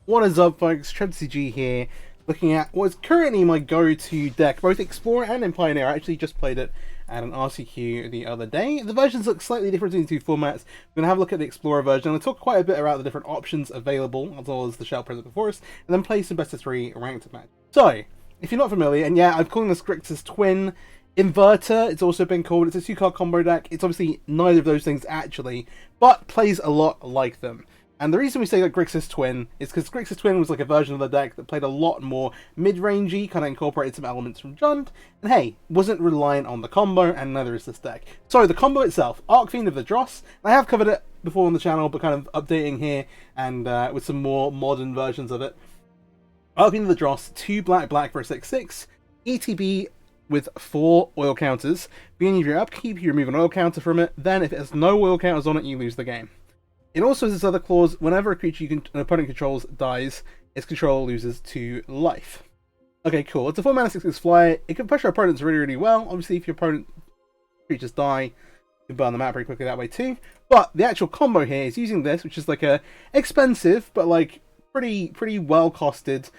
What is up, folks? MTG here, looking at what is currently my go-to deck, both Explorer and in Pioneer. I actually just played it at an RCQ the other day. The versions look slightly different between the two formats. We're going to have a look at the Explorer version. I'm going to talk quite a bit about the different options available, as well as the shell present before us, and then play some best of 3 ranked match. So, if you're not familiar, and yeah, I'm calling this Grixis Twin Inverter, it's also been called. It's a 2-card combo deck. It's obviously neither of those things actually, but plays a lot like them. And the reason we say that Grixis Twin is because Grixis Twin was like a version of the deck that played a lot more mid-rangey, kind of incorporated some elements from Jund, and hey, wasn't reliant on the combo, and neither is this deck. So the combo itself, Archfiend of the Dross, I have covered it before on the channel, but kind of updating here, and with some more modern versions of it. Archfiend of the Dross, 2 black for a 6/6, ETB with 4 oil counters. Beginning of your upkeep, you remove an oil counter from it, then if it has no oil counters on it, you lose the game. It also has this other clause: whenever a creature an opponent controls dies, its control loses 2 life. Okay, cool. It's a 4-mana 6/6 flyer. It can push your opponents really well. Obviously, if your opponent creatures die, you can burn them out pretty quickly that way too. But the actual combo here is using this, which is like a expensive but like pretty well costed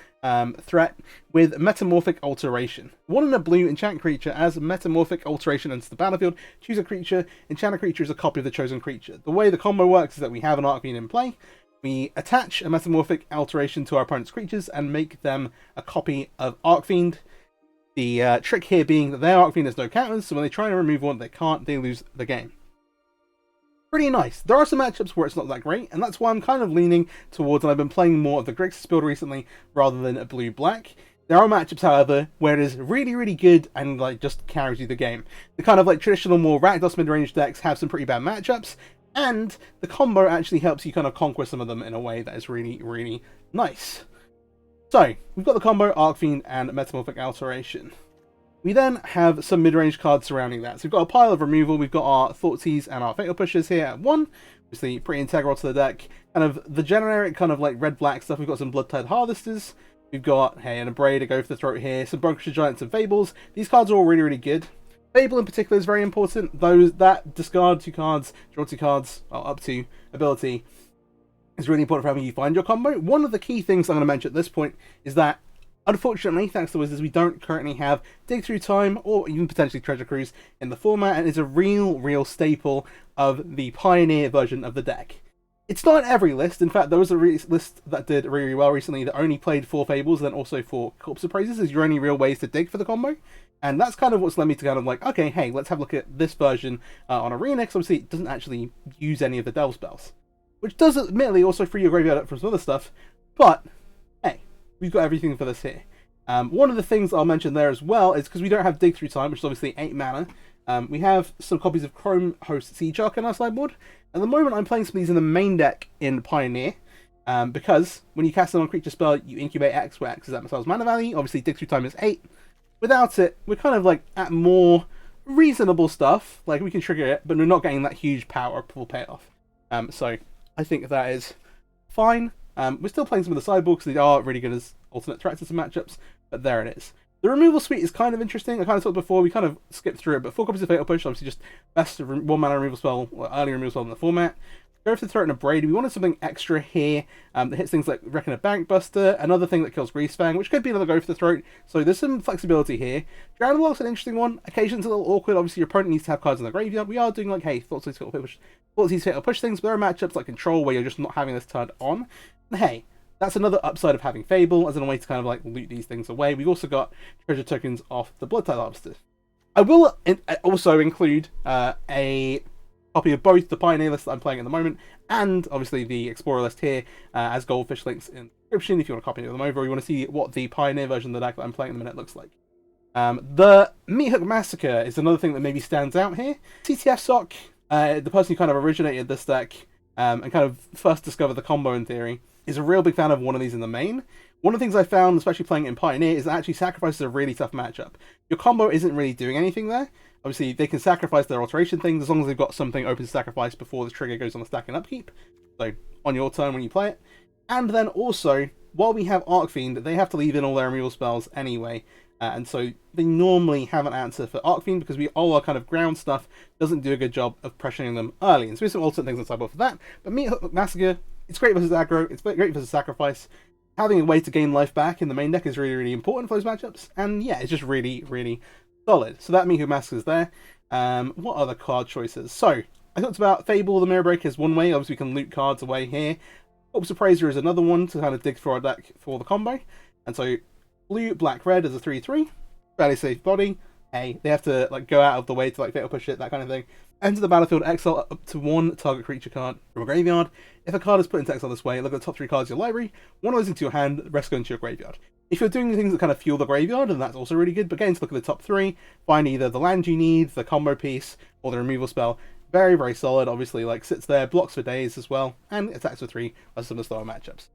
threat with Metamorphic Alteration. 1 and a blue enchant creature as Metamorphic Alteration enters the battlefield. Choose a creature. Enchant a creature as a copy of the chosen creature. The way the combo works is that we have an Archfiend in play. We attach a Metamorphic Alteration to our opponent's creatures and make them a copy of Archfiend. The trick here being that their Archfiend has no counters, so when they try to remove one they can't, they lose the game. Pretty nice. There are some matchups where it's not that great, and that's why I'm kind of leaning towards, and I've been playing more of the Grixis build recently rather than a blue-black. There are matchups, however, where it is really good and like just carries you the game. The kind of like traditional more Rakdos mid-range decks have some pretty bad matchups, and the combo actually helps you kind of conquer some of them in a way that is really nice. So, we've got the combo Archfiend and Metamorphic Alteration. We then have some mid-range cards surrounding that. So we've got a pile of removal, we've got our Thoughtseize and our Fatal Pushers here at 1. Obviously pretty integral to the deck. Kind of the generic kind of like red-black stuff. We've got some Bloodtide Harvesters. We've got, hey, an Abrade to go for the throat here. Some Brokerage Giants and Fables. These cards are all really good. Fable in particular is very important. That discard 2 cards, draw 2 cards, well, up to ability is really important for having you find your combo. One of the key things I'm going to mention at this point is that unfortunately, thanks to Wizards, we don't currently have Dig Through Time or even potentially Treasure Cruise in the format, and it's a real staple of the Pioneer version of the deck. It's not every list. In fact, there was a list that did really well recently that only played 4 Fables and then also 4 Corpse Appraisers as your only real ways to dig for the combo. And that's kind of what's led me to kind of like, okay, hey, let's have a look at this version on Arena, because obviously it doesn't actually use any of the Delve spells. Which does admittedly also free your graveyard up from some other stuff, but hey, we've got everything for this here. One of the things I'll mention there as well is because we don't have Dig Through Time, which is obviously 8 mana, we have some copies of Chrome Host Siege Arc in our sideboard. At the moment, I'm playing some of these in the main deck in Pioneer, because when you cast an on-creature spell, you incubate X, where X is that spell's mana value. Obviously, Dig Through Time is 8. Without it, we're kind of like at more reasonable stuff. Like, we can trigger it, but we're not getting that huge power full payoff. So I think that is fine. We're still playing some of the sideboard because they are really good as alternate threats in some matchups, but there it is. The removal suite is kind of interesting. I kind of talked before, we kind of skipped through it, but 4 copies of Fatal Push, obviously just best 1 mana removal spell, or early removal spell in the format. Go for the throat and Abrade. We wanted something extra here that hits things like Reckon a Bankbuster, another thing that kills Greasefang, which could be another go for the throat. So there's some flexibility here. Drowned Log's an interesting one. Occasion's a little awkward. Obviously, your opponent needs to have cards in the graveyard. We are doing like, hey, Thoughtseize Fatal Push things, but there are matchups like Control where you're just not having this turned on. And hey, that's another upside of having Fable as a way to kind of like loot these things away. We've also got treasure tokens off the Bloodtide Harvester. I will also include a copy of both the Pioneer list that I'm playing at the moment and obviously the Explorer list here as goldfish links in the description if you want to copy them over or you want to see what the Pioneer version of the deck that I'm playing at the minute looks like. The Meathook Massacre is another thing that maybe stands out here. CTF Sock, the person who kind of originated this deck and kind of first discovered the combo in theory, is a real big fan of one of these in the main. One of the things I found, especially playing it in Pioneer, is that actually Sacrifice is a really tough matchup. Your combo isn't really doing anything there. Obviously, they can sacrifice their alteration things as long as they've got something open to sacrifice before the trigger goes on the stack and upkeep. So, on your turn when you play it. And then also, while we have Archfiend, they have to leave in all their removal spells anyway. And so they normally have an answer for Archfiend because all our kind of ground stuff doesn't do a good job of pressuring them early. And so we have some alternate things on sideboard for that. But Meathook Massacre, it's great versus aggro, it's great versus sacrifice. having a way to gain life back in the main deck is really, really important for those matchups. And yeah, it's just really, really solid. So that Miku Mask is there. What other card choices? So, I talked about Fable, the Mirror Breaker is one way. Obviously, we can loot cards away here. Corpse Appraiser is another one to kind of dig through our deck for the combo. And so, blue, black, red is a 3/3. Fairly safe body. Hey, they have to like go out of the way to like fatal push it, that kind of thing. Enter the battlefield, exile up to one target creature card from a graveyard. If a card is put into exile this way, look at the top 3 cards of your library. One of those into your hand, the rest go into your graveyard. If you're doing things that kind of fuel the graveyard, then that's also really good. But again, to look at the top 3, find either the land you need, the combo piece, or the removal spell. Very, very solid. Obviously, like sits there, blocks for days as well, and attacks for 3 versus some of the slower matchups.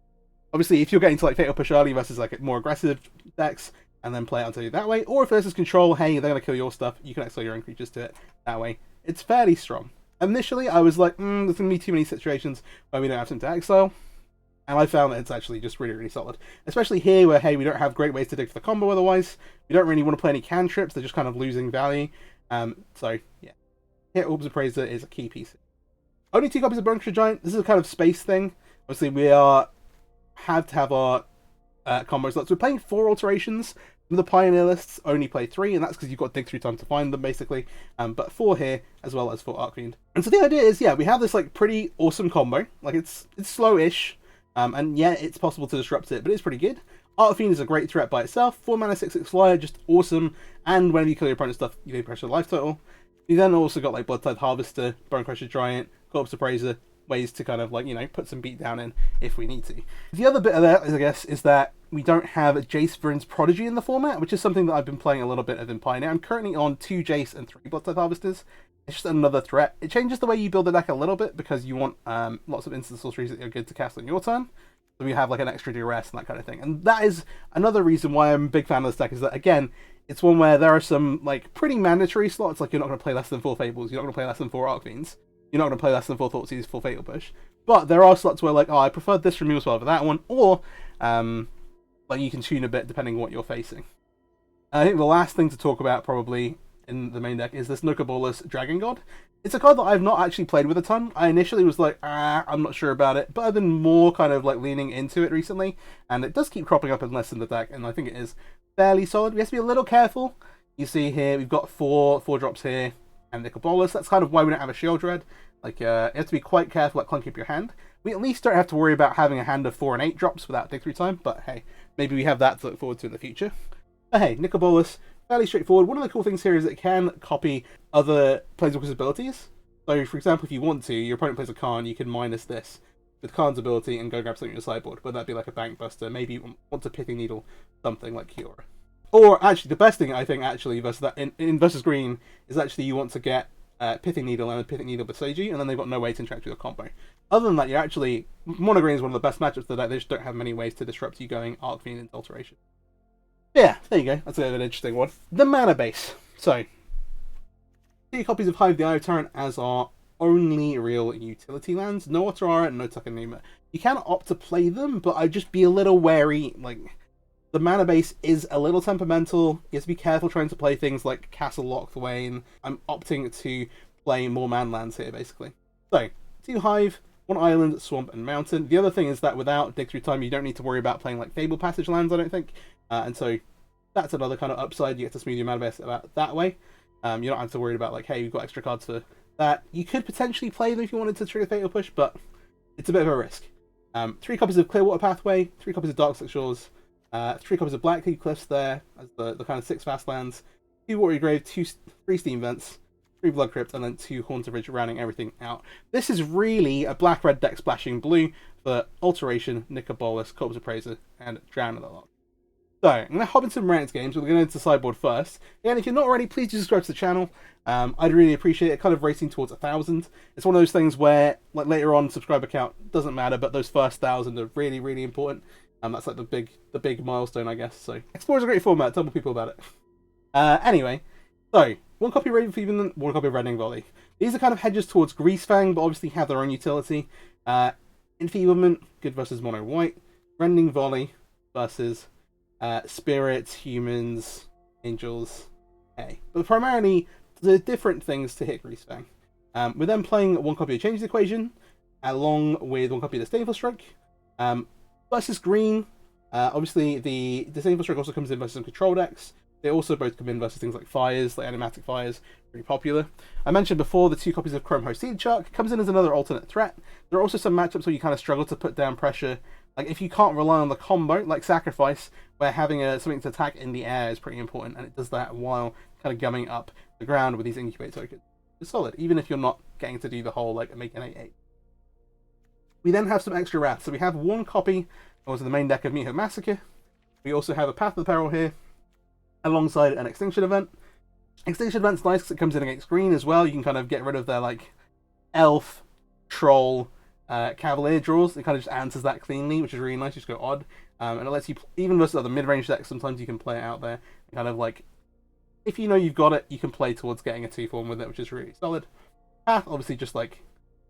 Obviously, if you're getting to like fatal push early versus like more aggressive decks, and then play it onto you that way, or if versus control, hey, they're gonna kill your stuff, you can exile your own creatures to it that way. It's fairly strong. Initially, I was like, there's gonna be too many situations where we don't have something to exile. And I found that it's actually just really, really solid. Especially here where, hey, we don't have great ways to dig for the combo otherwise. We don't really want to play any cantrips, they're just kind of losing value. So, yeah. Here, Orbs Appraiser is a key piece. Only 2 copies of Bunkers Giant. This is a kind of space thing. Obviously, we have to have our combo slots. We're playing 4 alterations. The Pioneer lists only play 3, and that's because you've got to dig through time to find them, basically. But 4 here, as well as 4 Archfiend. And so the idea is, yeah, we have this like pretty awesome combo. Like it's slow-ish. And yeah, it's possible to disrupt it, but it's pretty good. Archfiend is a great threat by itself. 4 mana, 6/6 flyer, just awesome. And whenever you kill your opponent's stuff, you gain pressure life total. You then also got like Bloodtide Harvester, Bonecrusher Giant, Corpse Appraiser, ways to kind of like, you know, put some beat down in if we need to. The other bit of that, I guess, is that we don't have Jace Vryn's Prodigy in the format, which is something that I've been playing a little bit of in Pioneer. I'm currently on 2 Jace and 3 Bloodtide Harvesters. It's just another threat. It changes the way you build the deck a little bit because you want lots of instant sorceries that are good to cast on your turn. So we have like an extra duress and that kind of thing. And that is another reason why I'm a big fan of this deck, is that, again, it's one where there are some like pretty mandatory slots, like you're not going to play less than 4 Fables, you're not going to play less than 4 Archfiends, you're not going to play less than 4 Thoughtseize for Fatal Push. But there are slots where like, oh, I prefer this removal spell over that one, or like you can tune a bit depending on what you're facing. I think the last thing to talk about probably in the main deck is this Nuka-Bolas Dragon God. It's a card that I've not actually played with a ton. I initially was like, I'm not sure about it, but I've been more kind of like leaning into it recently, and it does keep cropping up in less in the deck, and I think it is fairly solid. We have to be a little careful. You see here, we've got 4 drops here, and Nuka-Bolas. That's kind of why we don't have a Shield Dread. Like, you have to be quite careful at clunking up your hand. We at least don't have to worry about having a hand of 4 and 8 drops without dig through time, but hey, maybe we have that to look forward to in the future. But hey, Nuka-Bolas, fairly straightforward. One of the cool things here is it can copy other Planeswalker's abilities. So, for example, if you want to, your opponent plays a Karn, you can minus this with Karn's ability and go grab something on your sideboard. Whether that be like a Bank Buster, maybe you want to Pithing Needle something like Kiora. Or actually, the best thing I think actually versus that in versus green is actually you want to get Pithing Needle and a Pithing Needle Beseiji, and then they've got no way to interact with your combo. Other than that, you're actually Mono Green is one of the best matchups that they just don't have many ways to disrupt you going Archfiend Alteration. Yeah, there you go. That's a bit of an interesting one. The mana base. So, 2 copies of Hive the Eye of Tyrant as our only real utility lands. No Otorara, no Takenuma. You can opt to play them, but I'd just be a little wary. Like, the mana base is a little temperamental. You have to be careful trying to play things like Castle Locthwain. I'm opting to play more man lands here, basically. So, 2 Hive, 1 Island, Swamp, and Mountain. The other thing is that without Dig Through Time, you don't need to worry about playing like Fable Passage lands, I don't think. And so, that's another kind of upside. You get to smooth your mana base about that way. You don't have to worry about like, hey, you've got extra cards for that. You could potentially play them if you wanted to trigger Fatal Push, but it's a bit of a risk. 3 copies of Clearwater Pathway, 3 copies of Darkslick Shores, 3 copies of Blackleaf Cliffs there, as the kind of 6 fast lands, 2 Watery Grave, 3 Steam Vents, 3 Blood Crypt, and then 2 Haunted Ridge, rounding everything out. This is really a black-red deck splashing blue for Alteration, Nuka-Bolas, Corpse Appraiser, and Drown in the Lot. So, I'm going to hop into some ranked games. We're going to go into the sideboard first. Again, if you're not already, please do subscribe to the channel. I'd really appreciate it. Kind of racing towards 1,000. It's one of those things where, like later on, subscriber count doesn't matter, but those first 1,000 are really, really important. That's like the big milestone, I guess. So, Explorer's a great format. Tell more people about it. Anyway, so 1 copy of Ravenfiend, 1 copy of Rending Volley. These are kind of hedges towards Greasefang, but obviously have their own utility. Enfeeblement, good versus mono white. Rending Volley versus spirits, humans, angels, but primarily the different things to hit Greasefang. We're then playing 1 copy of Changes Equation, along with 1 copy of Disdainful Stroke, versus green, Obviously, the Disable Strike also comes in versus some control decks. They also both come in versus things like fires, like animatic fires, pretty popular. I mentioned before the 2 copies of Chrome Host Seed Shark comes in as another alternate threat. There are also some matchups where you kind of struggle to put down pressure. Like if you can't rely on the combo, like Sacrifice, where having something to attack in the air is pretty important, and it does that while kind of gumming up the ground with these incubate tokens. It's solid, even if you're not getting to do the whole like make an 8/8. We then have some extra wrath. So we have 1 copy of the main deck of Miho Massacre. We also have a Path of the Peril here, alongside an Extinction Event. Extinction Event's nice because it comes in against green as well. You can kind of get rid of their like elf, troll, cavalier draws. It kind of just answers that cleanly, which is really nice. You just go odd, and it lets you even versus other mid-range decks. Sometimes you can play it out there, and kind of like if you know you've got it, you can play towards getting a 2/4 with it, which is really solid. Path obviously just like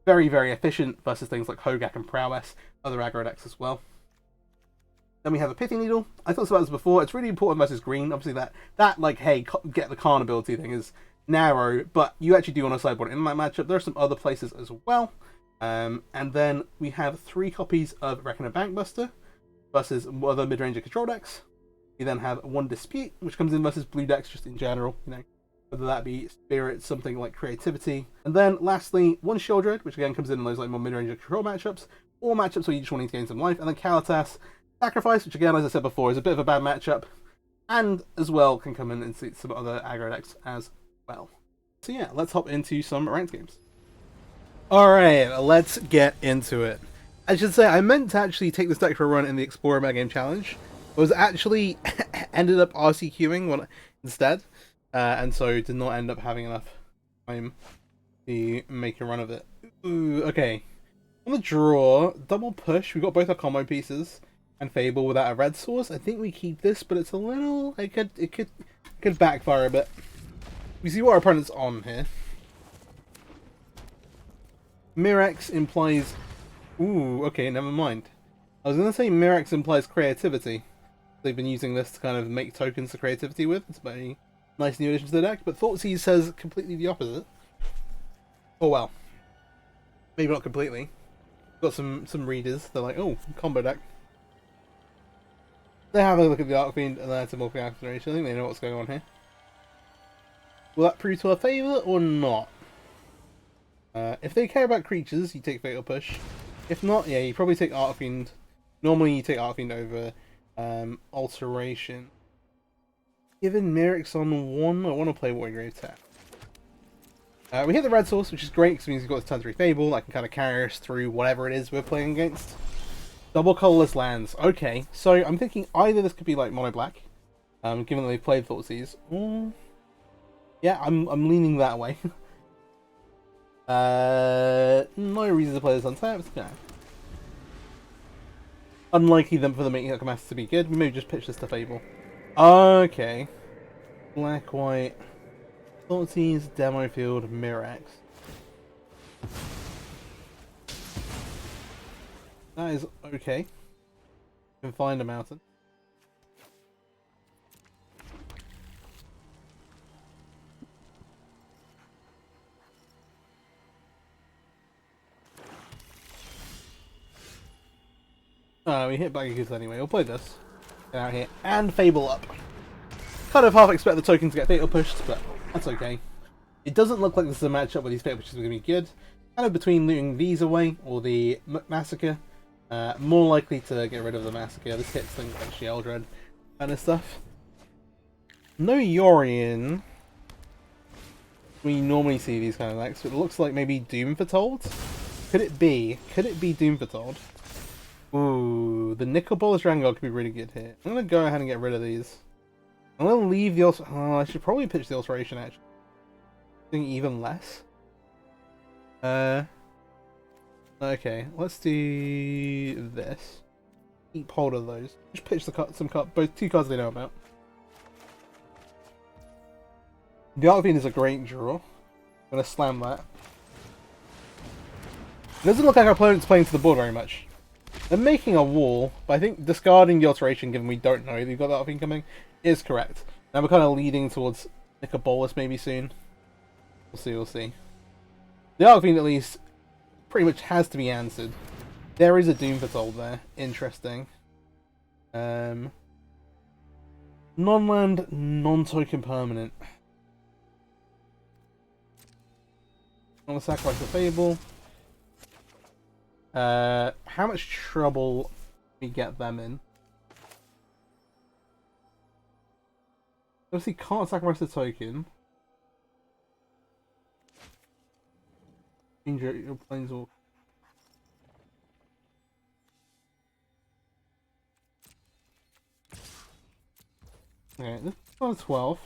very efficient versus things like Hogak and Prowess, other aggro decks as well. Then we have a Pithy Needle. I talked about this before. It's really important versus green. Obviously, that like, hey, get the Karn ability thing is narrow, but you actually do want to sideboard it in that matchup. There are some other places as well. And then we have 3 copies of Reckoner Bankbuster versus other mid-range control decks. We then have 1 Dispute, which comes in versus blue decks just in general, you know, whether that be Spirit, something like Creativity. And then lastly, 1 Shieldred, which again comes in those like more mid-range control matchups, or matchups where you just want to gain some life. And then Kalitas, Sacrifice, which again, as I said before, is a bit of a bad matchup, and as well can come in and see some other aggro decks as well. So yeah, let's hop into some ranked games. Alright, let's get into it. I should say, I meant to actually take this deck for a run in the Explorer Metagame Challenge, but was actually ended up RCQing instead, and so did not end up having enough time to make a run of it. Ooh, okay. On the draw, double push, we've got both our combo pieces, and Fable without a red source. I think we keep this, but it's a little... It could backfire a bit. We see what our opponent's on here. Mirrex implies... Ooh, okay, never mind. I was going to say Mirrex implies creativity. They've been using this to kind of make tokens for creativity with. It's a very nice new addition to the deck, but Thoughtseize says completely the opposite. Oh well. Maybe not completely. Got some readers. They're like, oh, combo deck. They have a look at the Archfiend and that's a Multi Alteration. I think they know what's going on here. Will that prove to our favour or not? If they care about creatures, you take Fatal Push. If not, yeah, you probably take Archfiend. Normally you take Archfiend over Alteration. Given Mirrex on 1, I want to play Wargrave tap. We hit the red source, which is great because it means we've got this turn 3 Fable that can kind of carry us through whatever it is we're playing against. Double colorless lands. Okay, so I'm thinking either this could be like mono black, given that they've played Thoughtseize, or yeah, I'm leaning that way. No reason to play this untapped. No. Unlikely them for the making Master to be good. We may just pitch this to Fable. Okay, black white Thoughtseize demo field Mirrex. That is okay. You can find a mountain. We hit Baggy anyway. We'll play this. Get out here. And Fable up. Kind of half expect the token to get Fatal Pushed, but that's okay. It doesn't look like this is a matchup where these Fatal Pushes are going to be good. Kind of between looting these away or the Massacre. More likely to get rid of the Massacre. This hits things like Shieldred kind of stuff. No Yorion. We normally see these kind of decks, but it looks like maybe Doom Foretold? Could it be? Could it be Doom Foretold? Ooh, the Nicol Bolas Drangog could be really good here. I'm going to go ahead and get rid of these. I'm going to leave the... I should probably pitch the Alteration, actually. I think even less. Okay, let's do this. Keep hold of those. Just pitch both 2 cards they know about. The Archfiend is a great draw. I'm going to slam that. It doesn't look like our opponent's playing to the board very much. They're making a wall, but I think discarding the Alteration, given we don't know they've got that Archfiend coming, is correct. Now we're kind of leading towards Nicol Bolas maybe soon. We'll see. The Archfiend at least pretty much has to be answered. There is a Doom Foretold there. Interesting. Non-land, non-token permanent. I want to sacrifice the Fable. How much trouble we get them in? Obviously can't sacrifice the token. Injure your planeswalker. Okay, this is on 12.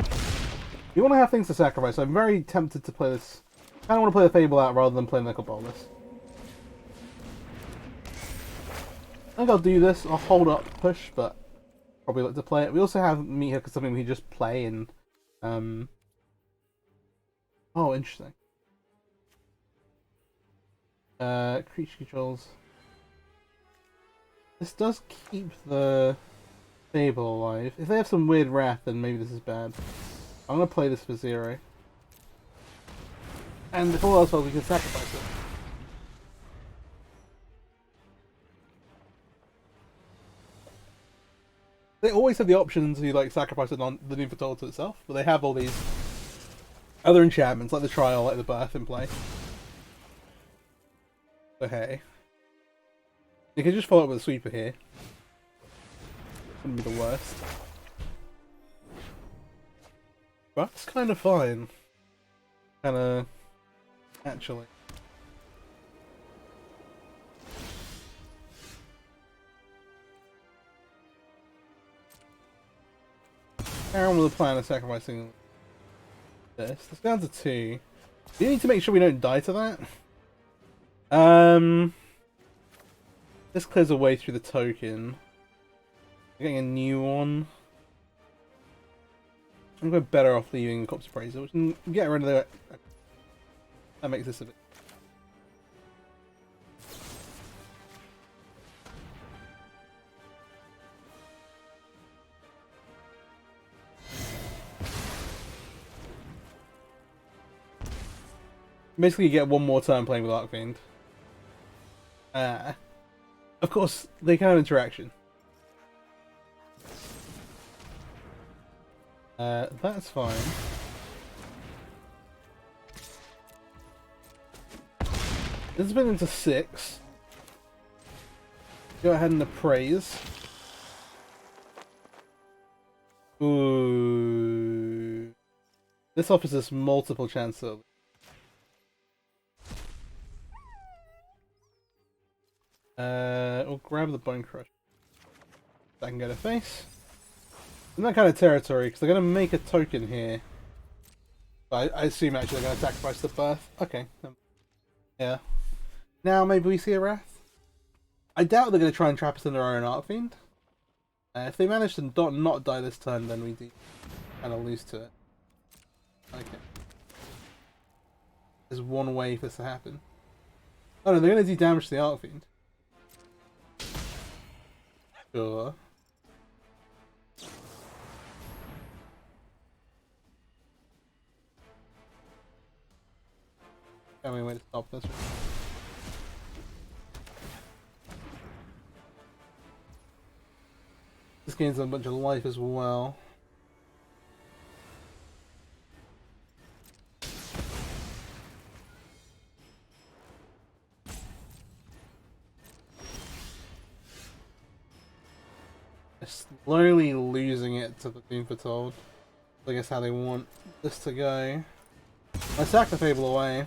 You want to have things to sacrifice, so I'm very tempted to play this. I kind of want to play the Fable out rather than playing the Cabalist. I think I'll do this. I'll hold up push, but probably like to play it. We also have Meat Hook as something we can just play and oh, interesting. Creature controls. This does keep the Fable alive. If they have some weird wrath, then maybe this is bad. I'm gonna play this for 0. And if all else fails, we can sacrifice it. They always have the option to like sacrifice it on the Inverter to itself, but they have all these other enchantments like the Trial, like the Birth in play. So hey, you can just follow up with a Sweeper here. Wouldn't be the worst. That's kind of fine. Kinda... actually. Carry on with the plan of sacrificing this. Let's go down to 2. We need to make sure we don't die to that. This clears a way through the token. We're getting a new one. I'm going better off leaving Corpse Appraiser, which can get rid of the... That makes this a bit... Basically you get one more turn playing with Archfiend. Of course, they can have interaction. That's fine. This has been into 6. Go ahead and appraise. Ooh. This offers us multiple chances. We'll grab the Bone Crush. I can get a face. In that kind of territory, because they're going to make a token here. But I assume actually they're going to sacrifice the Birth. Okay. Yeah. Now maybe we see a Wrath. I doubt they're going to try and trap us in their own Archfiend. If they manage to not die this turn, then we do kind of lose to it. Okay. There's one way for this to happen. Oh no, they're going to do damage to the Archfiend. Sure. Tell me a way to stop this. This gains a bunch of life as well. They're slowly losing it to the Doom Foretold. I guess how they want this to go. I sack the Fable away.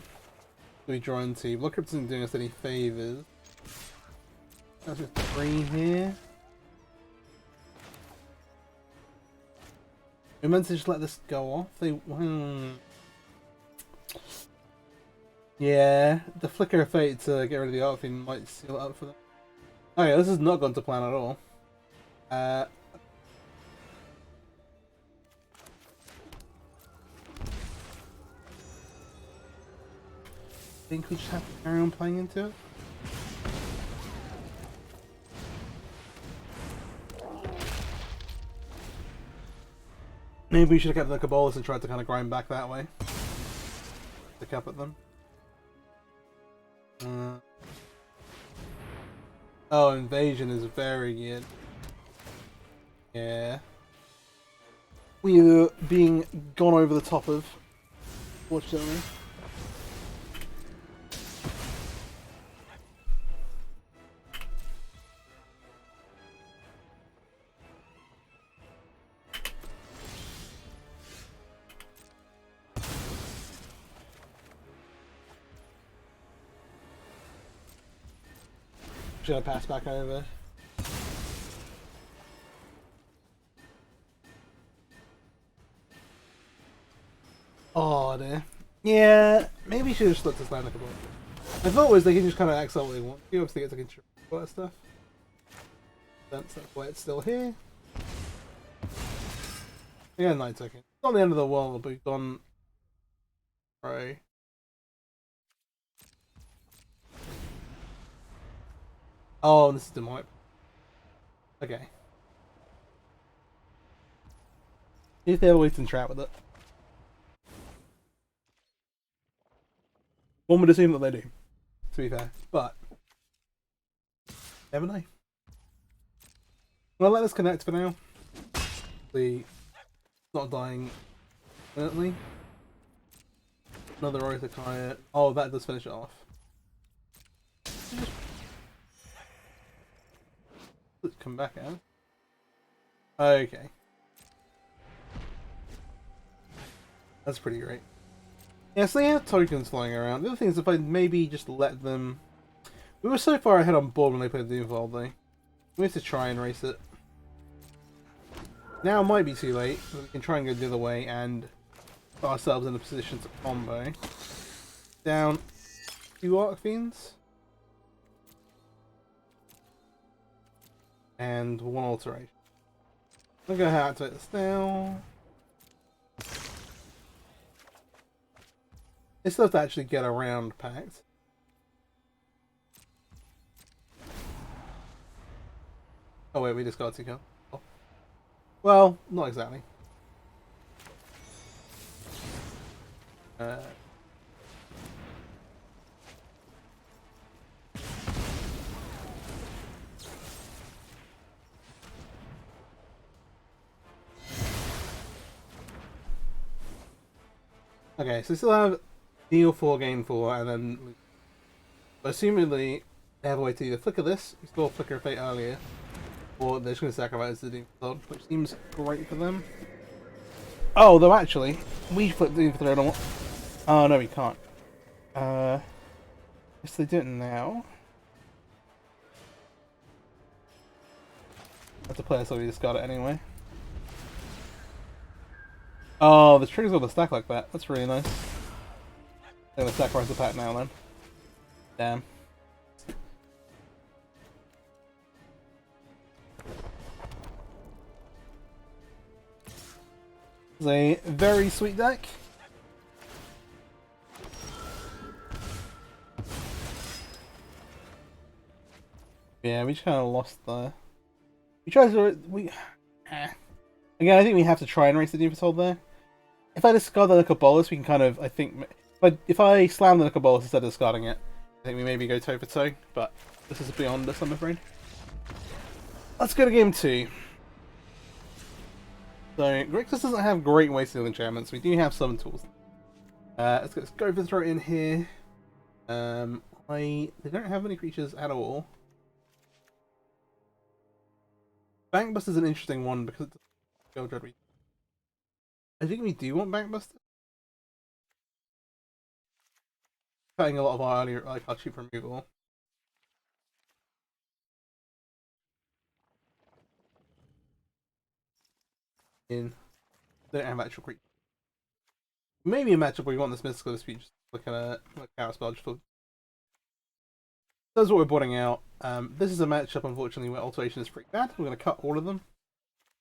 We draw into. Blood Crypt isn't doing us any favours. That's just 3 here. We meant to just let this go off. They yeah, the Flicker of Fate to get rid of the Archfiend might seal it up for them. Oh yeah, this has not gone to plan at all. I think we just have to carry on playing into it. Maybe we should have kept the Cabalist and tried to kind of grind back that way. Look up at them. Oh, Invasion is very good. Yeah. We're being gone over the top of, fortunately. Should I pass back over? Oh dear. Yeah, maybe you should have just looked to stand like a ball. My thought was they can just kind of act out what they want. You obviously get to control all that stuff. That's why it's still here. Yeah, 9 seconds. It's not the end of the world, but we've gone. Right. Oh, this is demonic. Okay. If they're always in trap with it. One would assume that they do, to be fair. But never know. Well, let us connect for now. The not dying permanently. Another archetype. Oh, that does finish it off. Let's come back out. Okay. That's pretty great. Yeah, so they have tokens flying around. The other thing is if I maybe just let them... We were so far ahead on board when they played the Evolve though. We have to try and race it. Now might be too late, but we can try and go the other way and put ourselves in a position to combo. Down 2 Archfiends. And 1 Alteration. I'm going to activate this now. It's supposed to actually get around Pact. Oh wait, we just got to go. Oh. Well, not exactly. Okay, so we still have deal 4, gain 4, and then assumingly they have a way to either flicker this, we saw flicker fate earlier, or they're just going to sacrifice the Doom Third, which seems great for them. Oh, though actually, we flip Doom Third on. Oh no, we can't. Yes, they do it now. I have to play it, so we just got it anyway. Oh, the triggers on the stack like that. That's really nice. I'm gonna sacrifice the pack now then. Damn. It's a very sweet deck. Yeah, we just kind of lost the. We tried to. Again, I think we have to try and race the Doom Patrol there. If I discard the Nicobolus, we can kind of, I think, if I slam the Nicobolus instead of discarding it, I think we maybe go toe for toe, but this is beyond us, I'm afraid. Let's go to game 2. So, Grixis doesn't have great ways to deal enchantments, we do have some tools. Let's go for the throw in here. They don't have any creatures at all. Bankbuster is an interesting one because it's Go Dread. I think we do want Bankbuster. Cutting a lot of our earlier, like our cheap removal. They don't have actual creatures. Maybe a matchup where we want this mystical dispute, just looking at like counter spell just for. That's what we're boarding out. This is a matchup, unfortunately, where alteration is pretty bad. We're going to cut all of them,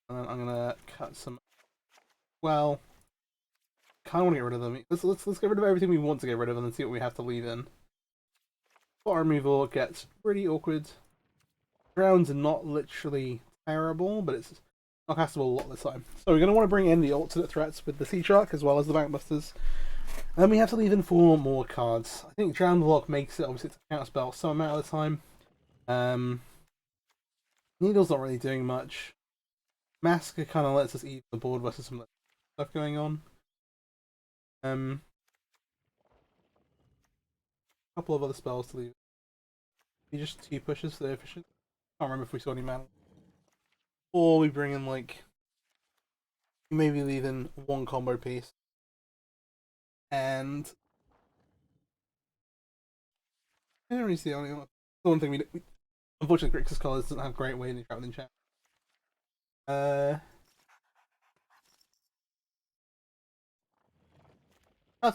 and then I'm going to cut some. Well, kind of want to get rid of them. Let's get rid of everything we want to get rid of, and then see what we have to leave in. Spot removal gets pretty awkward. Rounds are not literally terrible, but it's not castable a lot this time. So we're going to want to bring in the alternate threats with the Sea Shark as well as the Bankbusters. And then we have to leave in 4 more cards. I think Drown the Lock makes it, obviously it's a counter spell some amount of the time. Needle's not really doing much. Massacre kind of lets us eat the board versus some stuff going on. A couple of other spells to leave. He just 2 pushes, so they're efficient. Can't remember if we saw any mana. Or we bring in like maybe leave in 1 combo piece. And I don't really see the one thing we unfortunately Grixis Colors doesn't have great way to trap within chat. After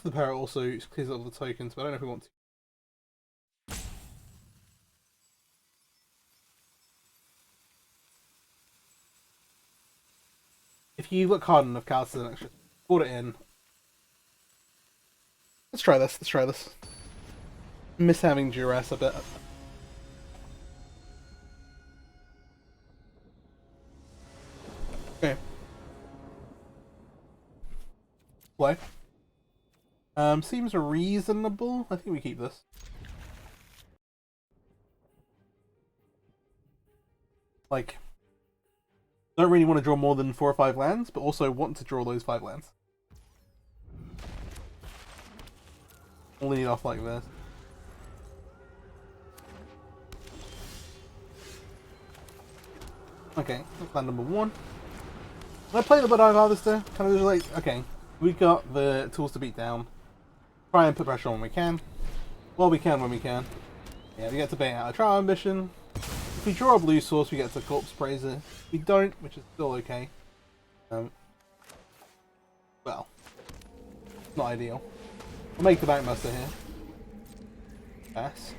the Parrot also clears all the tokens, but I don't know if we want to. If you look hard enough, Callus is an extra. Put it in. Let's try this. Let's try this. Miss having Duress a bit. Okay. Play. Seems reasonable. I think we keep this. Like, don't really want to draw more than 4 or 5 lands, but also want to draw those 5 lands. We'll lead off like this. Okay, that's plan number 1. When I play the Blood-Eye Harvester, kind of just like, okay, we got the tools to beat down. Try and put pressure on when we can. Well, we can when we can. Yeah, we get to bait out a Trial Ambition. If we draw a blue source, we get to Corpse Praiser. If we don't, which is still okay. Well, not ideal. I'll make the Backmaster here. Pass.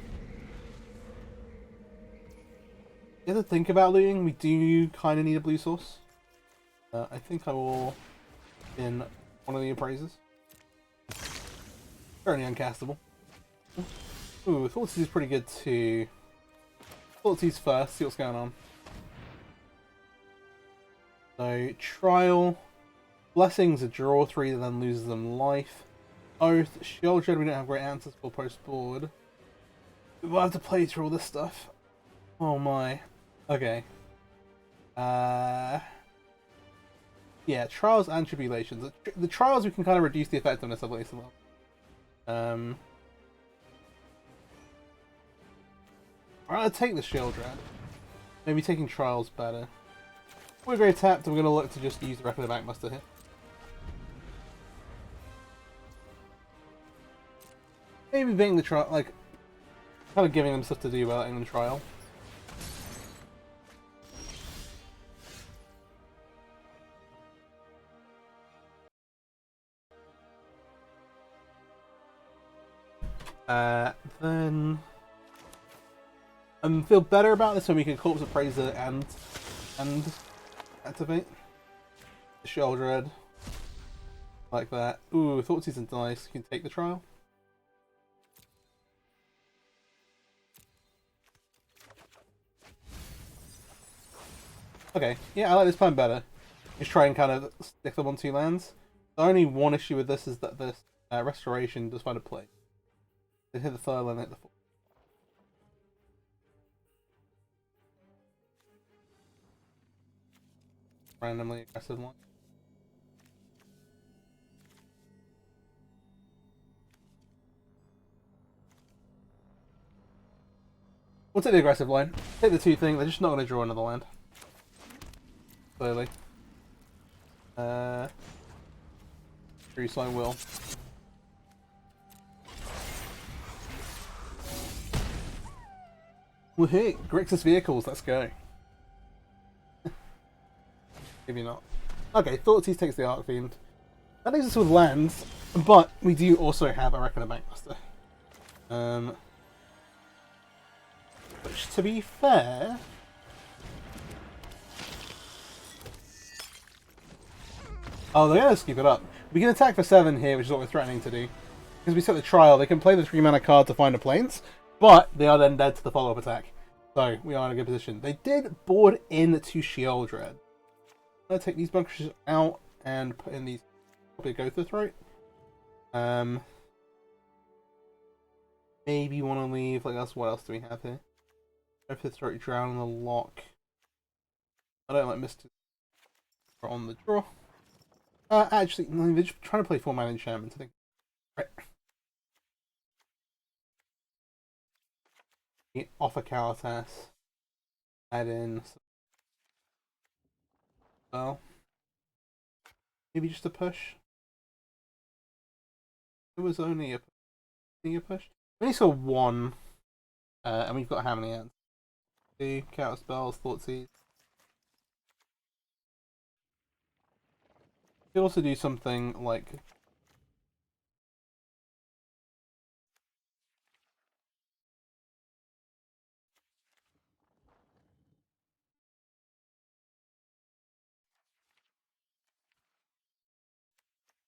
You have to think about looting. We do kind of need a blue source. I think I will in one of the appraisers. Currently uncastable. Ooh, Thoughtseize is pretty good too. Thoughtseize first, see what's going on. So, Trial. Blessings, a draw 3 that then loses them life. Oath, Shield Dread, we don't have great answers for post-board. We'll have to play through all this stuff. Oh my. Okay. Yeah, Trials and Tribulations. The Trials we can kind of reduce the effectiveness of at least a little. I'm gonna take the Shield Dread. Maybe taking Trials better. We're very tapped, and we're gonna look to just use the Record of Backmaster here. Maybe being the trial, like, kind of giving them stuff to do while in the trial. Then feel better about this when we can Corpse Appraiser and activate the Shield Dread like that. Ooh, Thoughtseize and Dice. You can take the trial. Okay, yeah, I like this plan better. Just try and kind of stick them on 2 lands. The only one issue with this is that this Restoration does find a play. They hit the 3rd and hit the 4th. Randomly aggressive one. We'll take the aggressive line. Take the 2 thing, they're just not going to draw another land. Clearly. So I will. We'll hit Grixis Vehicles, let's go. Maybe not. Okay, Thoughtseize takes the Archfiend. That leaves us with lands, but we do also have a Record of Backmaster. Which, to be fair... Oh, they're going to scoop it up. We can attack for 7 here, which is what we're threatening to do. Because we set the trial, they can play the 3 mana card to find a plains, but they are then dead to the follow-up attack. So, we are in a good position. They did board in to Shield Dread. I'm going to take these bunkers out and put in these... Probably go to Throat. Maybe want to leave... Like, that's what else do we have here? Go for the Throat, Drown, and the Lock. I don't like Mr. on the draw. Actually, no, they're just trying to play 4-mana enchantments, I think. Right. Offer Kalatas. Add in. Well. Maybe just a push. It was only a push. We only saw one. And we've got how many hands? 2 counter spells, Thoughtseize. You could also do something like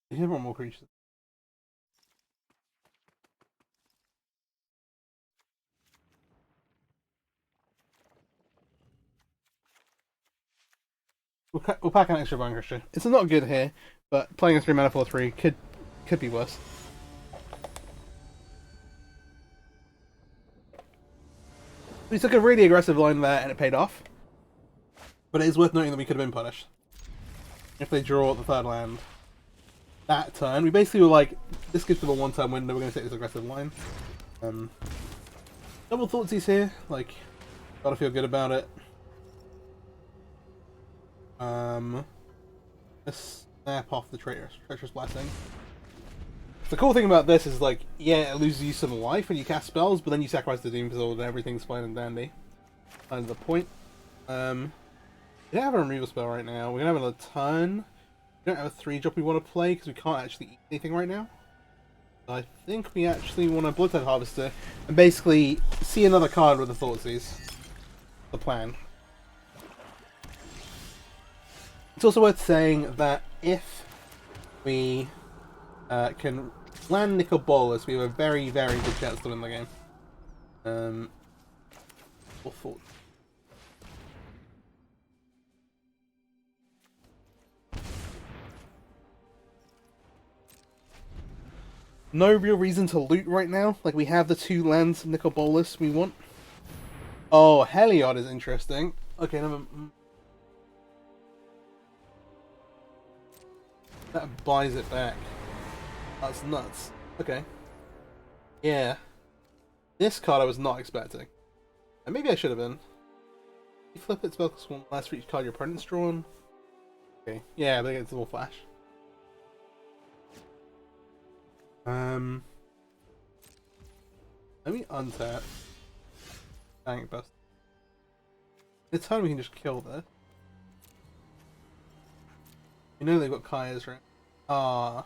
you have one more creatures. We'll pack an extra Bone Crusher. It's not good here, but playing a 3-mana 4/3 could be worse. We took a really aggressive line there and it paid off. But it is worth noting that we could have been punished. If they draw the 3rd land that turn, we basically were like, this gives them a 1-turn window, we're going to take this aggressive line. Double Thoughtseize here, like, gotta feel good about it. Let's snap off the Treacherous Blessing. The cool thing about this is, like, yeah, it loses you some life when you cast spells, but then you sacrifice the Doom Sword and everything's fine and dandy. Kind of the point. We don't have a removal spell right now. We're gonna have another turn. We don't have a 3-drop we want to play because we can't actually eat anything right now. So I think we actually want a Bloodtide Harvester and basically see another card with the Thoughtseize. The plan. It's also worth saying that if we can land Nicol Bolas, we have a very, very good chance to win the game. Awful. No real reason to loot right now. Like, we have the 2 lands Nicol Bolas we want. Oh, Heliod is interesting. Okay, that buys it back. That's nuts. Okay. Yeah. This card I was not expecting. And maybe I should have been. You flip it, spell cost 1 last for each card your opponent's drawn. Okay. Yeah, they get a little flash. Let me untap. Tank Bust. It's time we can just kill this. You know they've got Kaya's, right? Ah.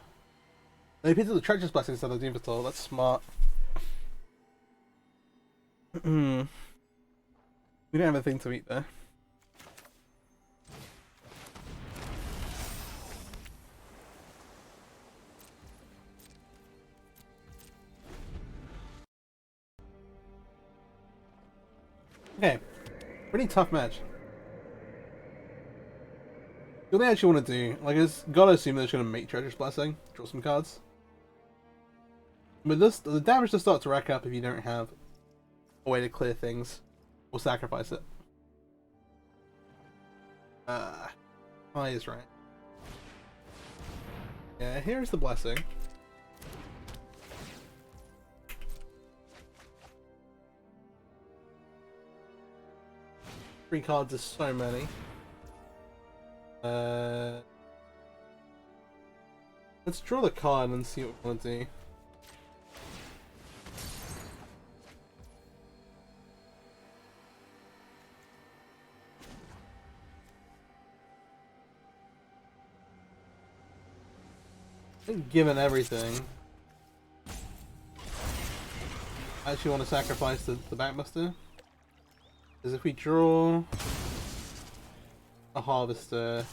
They picked up the Treacherous Blessing instead of Doom Patrol. That's smart. We don't have a thing to eat there. Okay. Pretty tough match. What they actually want to do, like, it's gotta assume they're just gonna make Treacherous Blessing, draw some cards. But this, the damage does start to rack up if you don't have a way to clear things or sacrifice it. High is right. Yeah, here's the blessing. Three cards is so many. Let's draw the card and see what we want to do. I think given everything, I actually want to sacrifice the Backbuster. Because if we draw a Harvester,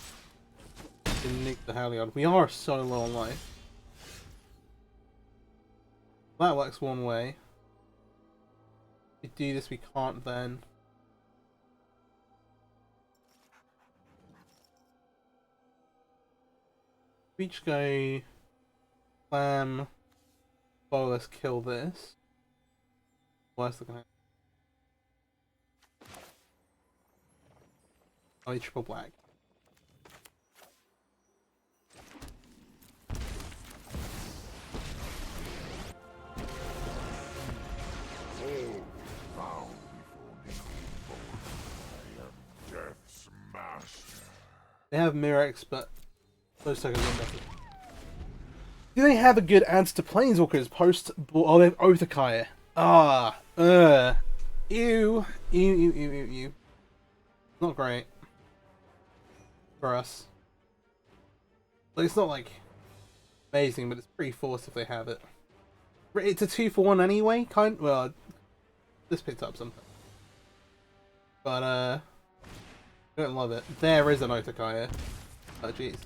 and nick the Heliod, we are so low on life. That works one way. If we do this, we can't then. We each go Slam, Bolas, kill this. What's the gonna? Oh, triple black. They have Mirex, but those tokens are better. Do they have a good answer to Planeswalkers post? Oh, they have Othakaya. Ew. Ew. Not great. For us. Like, it's not like amazing, but it's pretty forced if they have it. It's a 2-for-1 anyway, well, this picked up something. But, I don't love it. There is an Othakaya. Oh, jeez.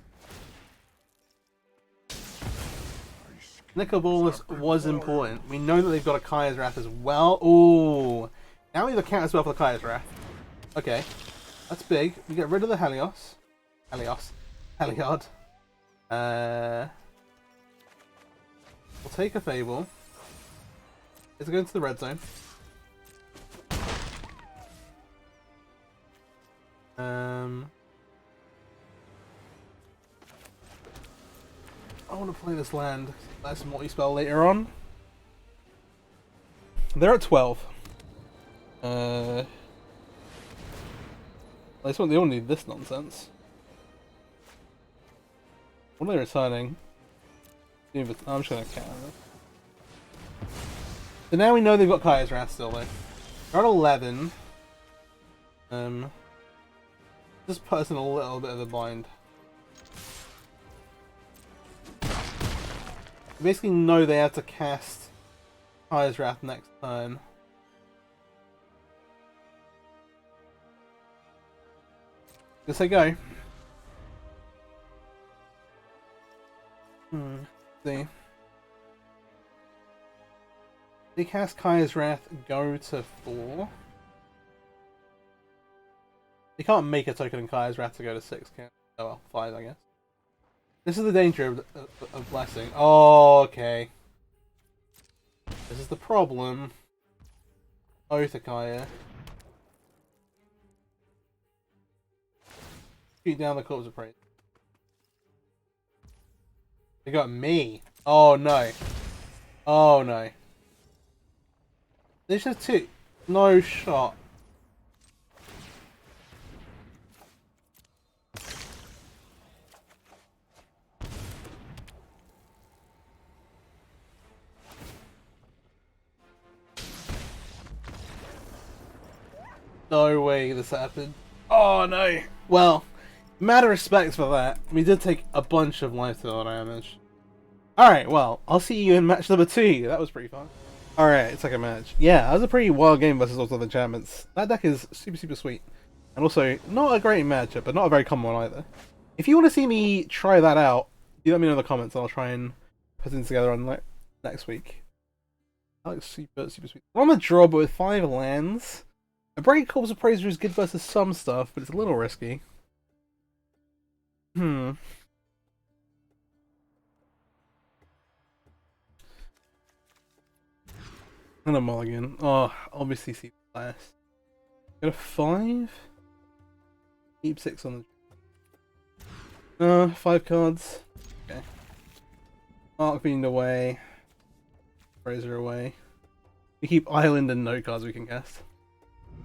Nicol was important. We know that they've got a Kaya's Wrath as well. Ooh. Now we have a counter spell for the Kaya's Wrath. Okay. That's big. We get rid of the Helios. Heliod. We'll take a Fable. Is it going to the red zone? I want to play this land. That's multi-spell later on. They're at 12. They don't need this nonsense. What are they returning? I'm just gonna counter this. So now we know they've got Kaya's Wrath still though. They're at 11. Just put us in a little bit of a bind. We basically know they have to cast Kaya's Wrath next turn. Guess I go. See. They cast Kaya's Wrath, go to 4. You can't make a token in Kaya's Wrath to go to 6, can you? Oh well, 5 I guess. This is the danger of Blessing. Oh, okay. This is the problem. Othakaya. Shoot down the Corpse of Praise. They got me. Oh no. Oh no. This is 2. No shot. No way this happened. Oh no. Well, matter of respect for that. We did take a bunch of lifesteal damage. Alright, well, I'll see you in match number 2. That was pretty fun. Alright, it's like a match. Yeah, that was a pretty wild game versus all the enchantments. That deck is super sweet. And also, not a great matchup, but not a very common one either. If you want to see me try that out, you let me know in the comments and I'll try and put things together on next week. That looks super sweet. We're on the draw, but with 5 lands. A Break Corpse of Praiser is good versus some stuff, but it's a little risky. And a mulligan. Oh, obviously see last. Got a 5. Keep 6 on the 5 cards. Okay. Archfiend away. Praiser away. We keep Island and no cards we can cast.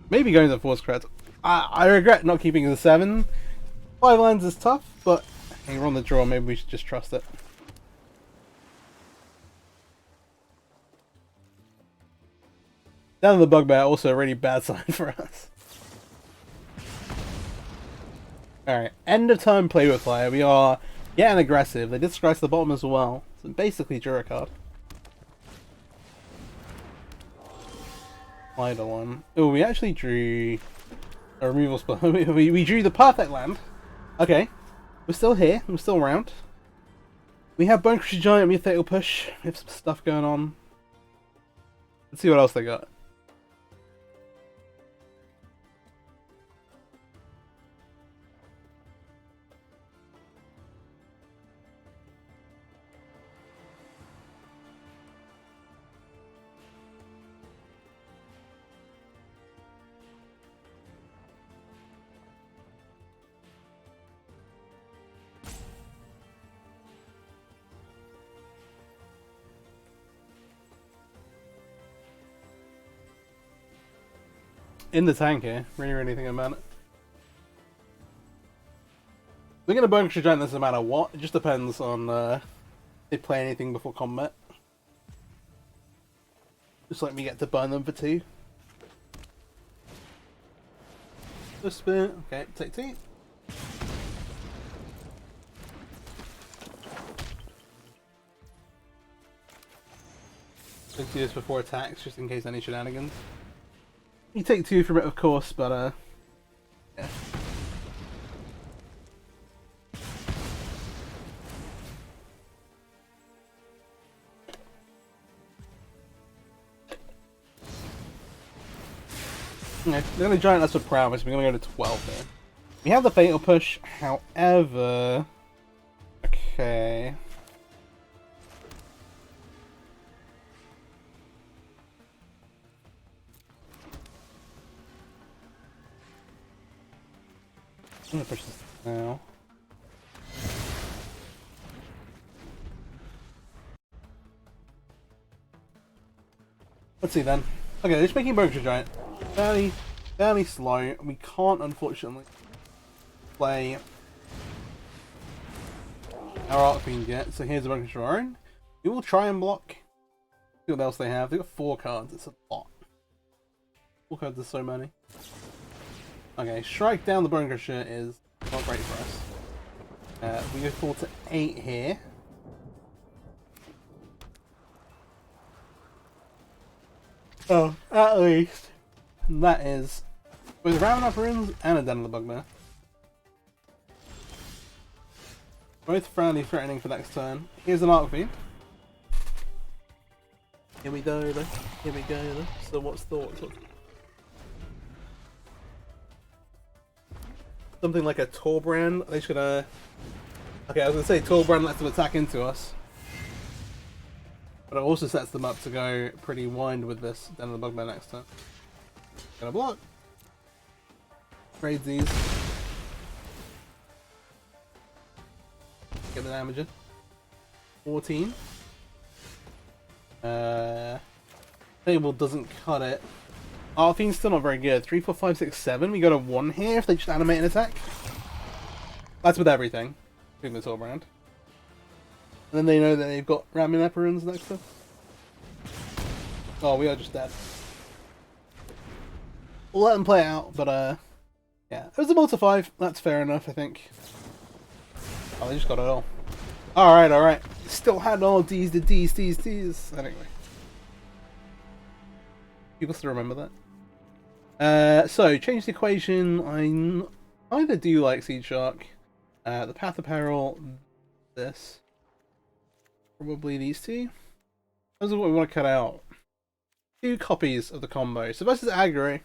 Maybe going to Force Cred. I regret not keeping the 7. 5 lands is tough, but hey, we're on the draw, maybe we should just trust it. Down to the Bugbear, also a really bad sign for us. Alright, end of turn play with fire. We are getting aggressive. They did scratch the bottom as well. So basically draw a card. Either one. Oh, we actually drew a removal spell. we drew the perfect land. Okay. We're still here. We're still around. We have Bone Crusher Giant, we have Fatal Push. We have some stuff going on. Let's see what else they got. In the tank here. Really thinking about it. We're gonna Bone Giant this no matter what. It just depends on if they play anything before combat. Just let me get to burn them for 2. Just bit. Okay, take 2. Let's do this before attacks, just in case any shenanigans. You take 2 from it, of course, but yeah. Okay, they're gonna giant us with prowess. We're gonna go to 12 there. We have the fatal push, however. Okay. I'm gonna push this now. Let's see then. Okay, just making Burger Giant fairly slow. We can't unfortunately play our Archfiend yet, so here's a bunch of our own. We will try and block. See what else they have. They've got 4 cards, it's a lot. 4 cards are so many. Okay, strike down the Bone Crusher is not great for us. We go forward to 8 here. Oh, at least. And that is both Ravenous Runes and a Den of the Bugbear. Both fairly threatening for next turn. Here's an Archfiend. Here we go, then. Here we go, then. So what's thoughts? Something like a Torbrand. They should okay, I was gonna say Torbrand lets them attack into us. But it also sets them up to go pretty wide with this Den of the Bugbear next turn. Gonna block. Trade these. Get the damage in. 14. Table doesn't cut it. Archfiend's still not very good. 3, 4, 5, 6, 7. We go to 1 here if they just animate an attack. That's with everything. Including the Torbrand. And then they know that they've got Ravenous Runes next to. Oh, we are just dead. We'll let them play it out, but yeah. It was a multi 5. That's fair enough, I think. Oh, they just got it all. Alright, alright. Still had all D's, the D's, D's, D's. Anyway. People still remember that. So, change the equation. I either do like Seed Shark, the Path of Peril, this. Probably these 2. Those are what we want to cut out. 2 copies of the combo. So versus aggro,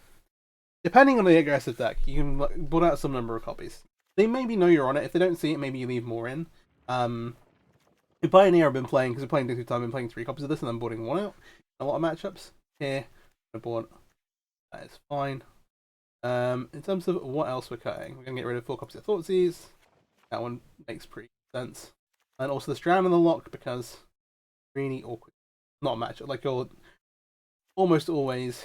depending on the aggressive deck, you can put out some number of copies. They maybe know you're on it. If they don't see it, maybe you leave more in. In Pioneer, I've been playing, because we're playing Dixie Time, I've been playing 3 copies of this and then boarding 1 out. A lot of matchups. Here, I board. That is fine. In terms of what else we're cutting, we're going to get rid of 4 copies of Thoughtseize. That one makes pretty sense. And also the Strand and the Lock, because really awkward. Not a matchup. Like, you're almost always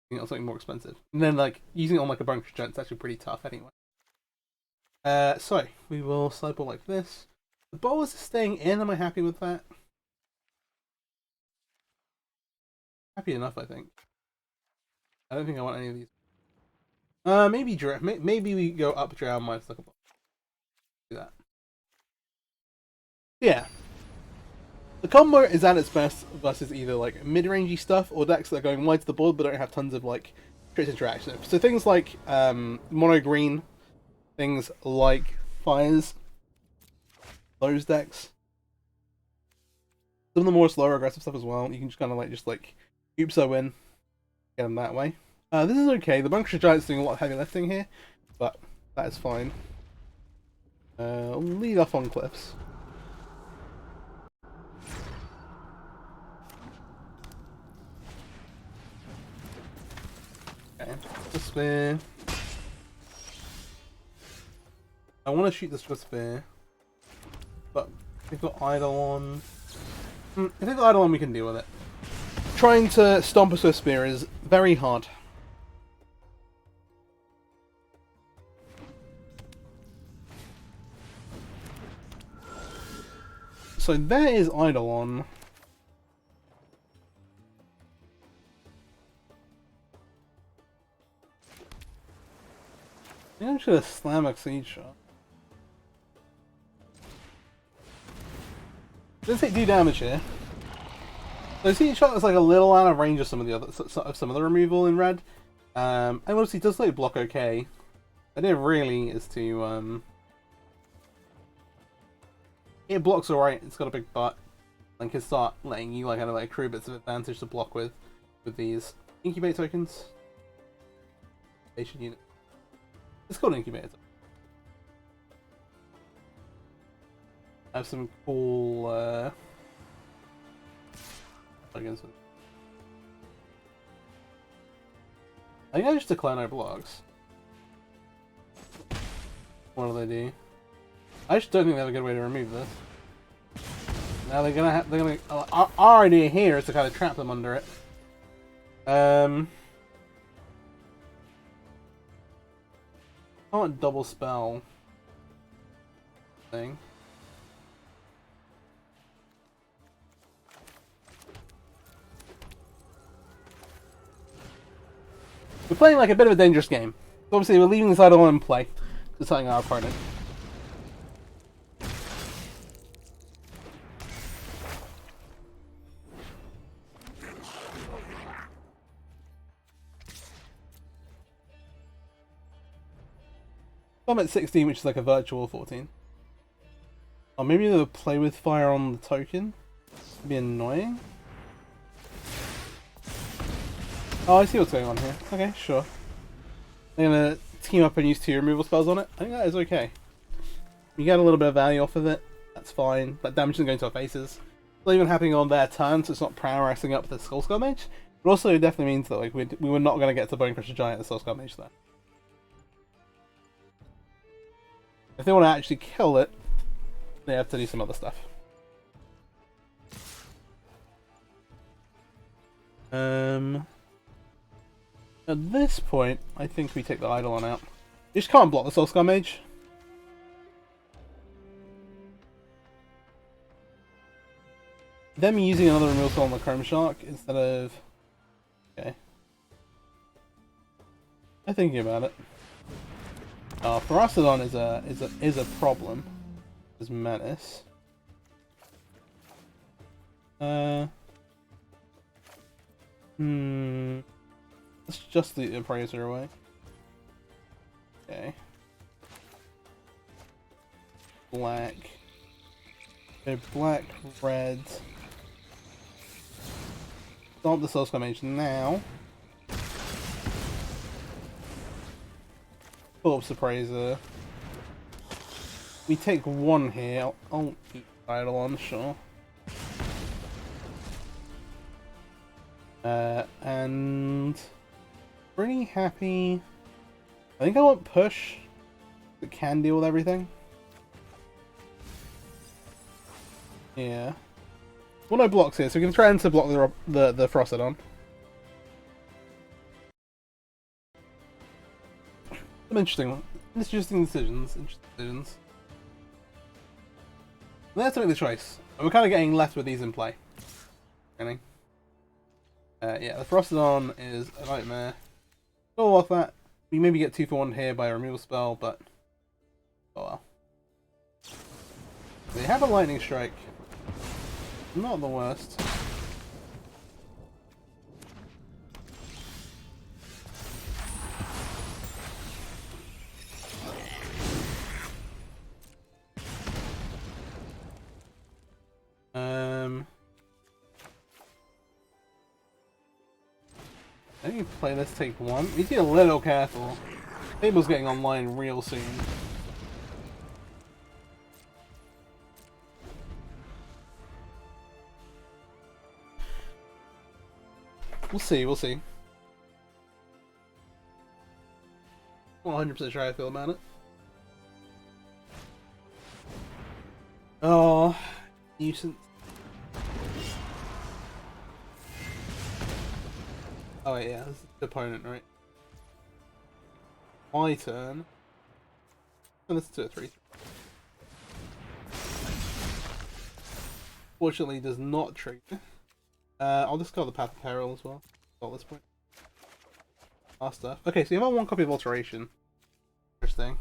using it on something more expensive. And then, like, using it on like a bunch of giant is actually pretty tough anyway. So, we will cycle like this. The bolus is staying in. Am I happy with that? Happy enough, I think. I don't think I want any of these. Maybe we go up drown minus like a block. Do that. Yeah. The combo is at its best versus either like mid-rangey stuff or decks that are going wide to the board but don't have tons of like straight interaction. So things like mono green, things like fires, those decks. Some of the more slower aggressive stuff as well. You can just kind of like oops I win, get them that way. This is okay. The Bunker Giant's doing a lot of heavy lifting here, but that is fine. I'll lead off on cliffs. Okay, the spear. I want to shoot this with a spear, but if they've got Eidolon. If they've got Eidolon, we can deal with it. Trying to stomp us with a spear is very hard. so there is Eidolon. Maybe I'm just gonna slam a Siege Shot. Does take 2 damage here. So Siege Shot is like a little out of range of some of the other some of the removal in red. And obviously it does like block okay. The idea really is to it blocks alright, it's got a big butt. And can start letting you like kind of like accrue bits of advantage to block with these incubate tokens. Incubation unit. It's called incubator. I have some cool tokens. I think I just decline our blocks. What do they do? I just don't think they have a good way to remove this. Now they're gonna our idea here is to kind of trap them under it. Can't double spell thing. We're playing like a bit of a dangerous game. Obviously, we're leaving this idol in play, deciding our opponent. I'm at 16, which is like a virtual 14. Or maybe they'll play with fire on the token. It'd be annoying. Oh, I see what's going on here. Okay, sure. They're gonna team up and use 2 removal spells on it. I think that is okay. You get a little bit of value off of it. That's fine. That damage isn't going to our faces. It's not even happening on their turn, so it's not prowessing up the Skull Mage. But also, it definitely means that like we were not going to get to Bone Crusher Giant the Skull Mage there. If they want to actually kill it, they have to do some other stuff. At this point, I think we take the Eidolon out. You just can't block the Soul Scar Mage. Them using another removal spell on the Chrome Shark instead of... Okay. I'm thinking about it. Pharasodon is a problem. As menace. Let's just the Appraiser away. Okay. Black. Okay, black, red. Stop the Soul Scar Mage now. Corpse Appraiser. We take 1 here. I'll keep Eidolon, sure. And pretty happy. I think I want push that can deal with everything. Yeah. Well, no blocks here, so we can try and to block the Pharasodon. Some interesting decisions. Let's make the choice. And we're kind of getting left with these in play. Really. Yeah, the Pharasodon is a nightmare. Go off that. We maybe get 2 for 1 here by a removal spell, but oh well. They have a lightning strike. Not the worst. I think you play this, take 1. You need to be a little careful. Table's getting online real soon. We'll see, we'll see. Not 100% sure how I feel about it. Oh, nuisance. Oh wait, yeah, this is the opponent, right? My turn. And let's do a 3-3. unfortunately does not trigger. I'll discard the Path of Peril as well at this point. Our stuff. Okay, so you have one copy of Alteration. Interesting.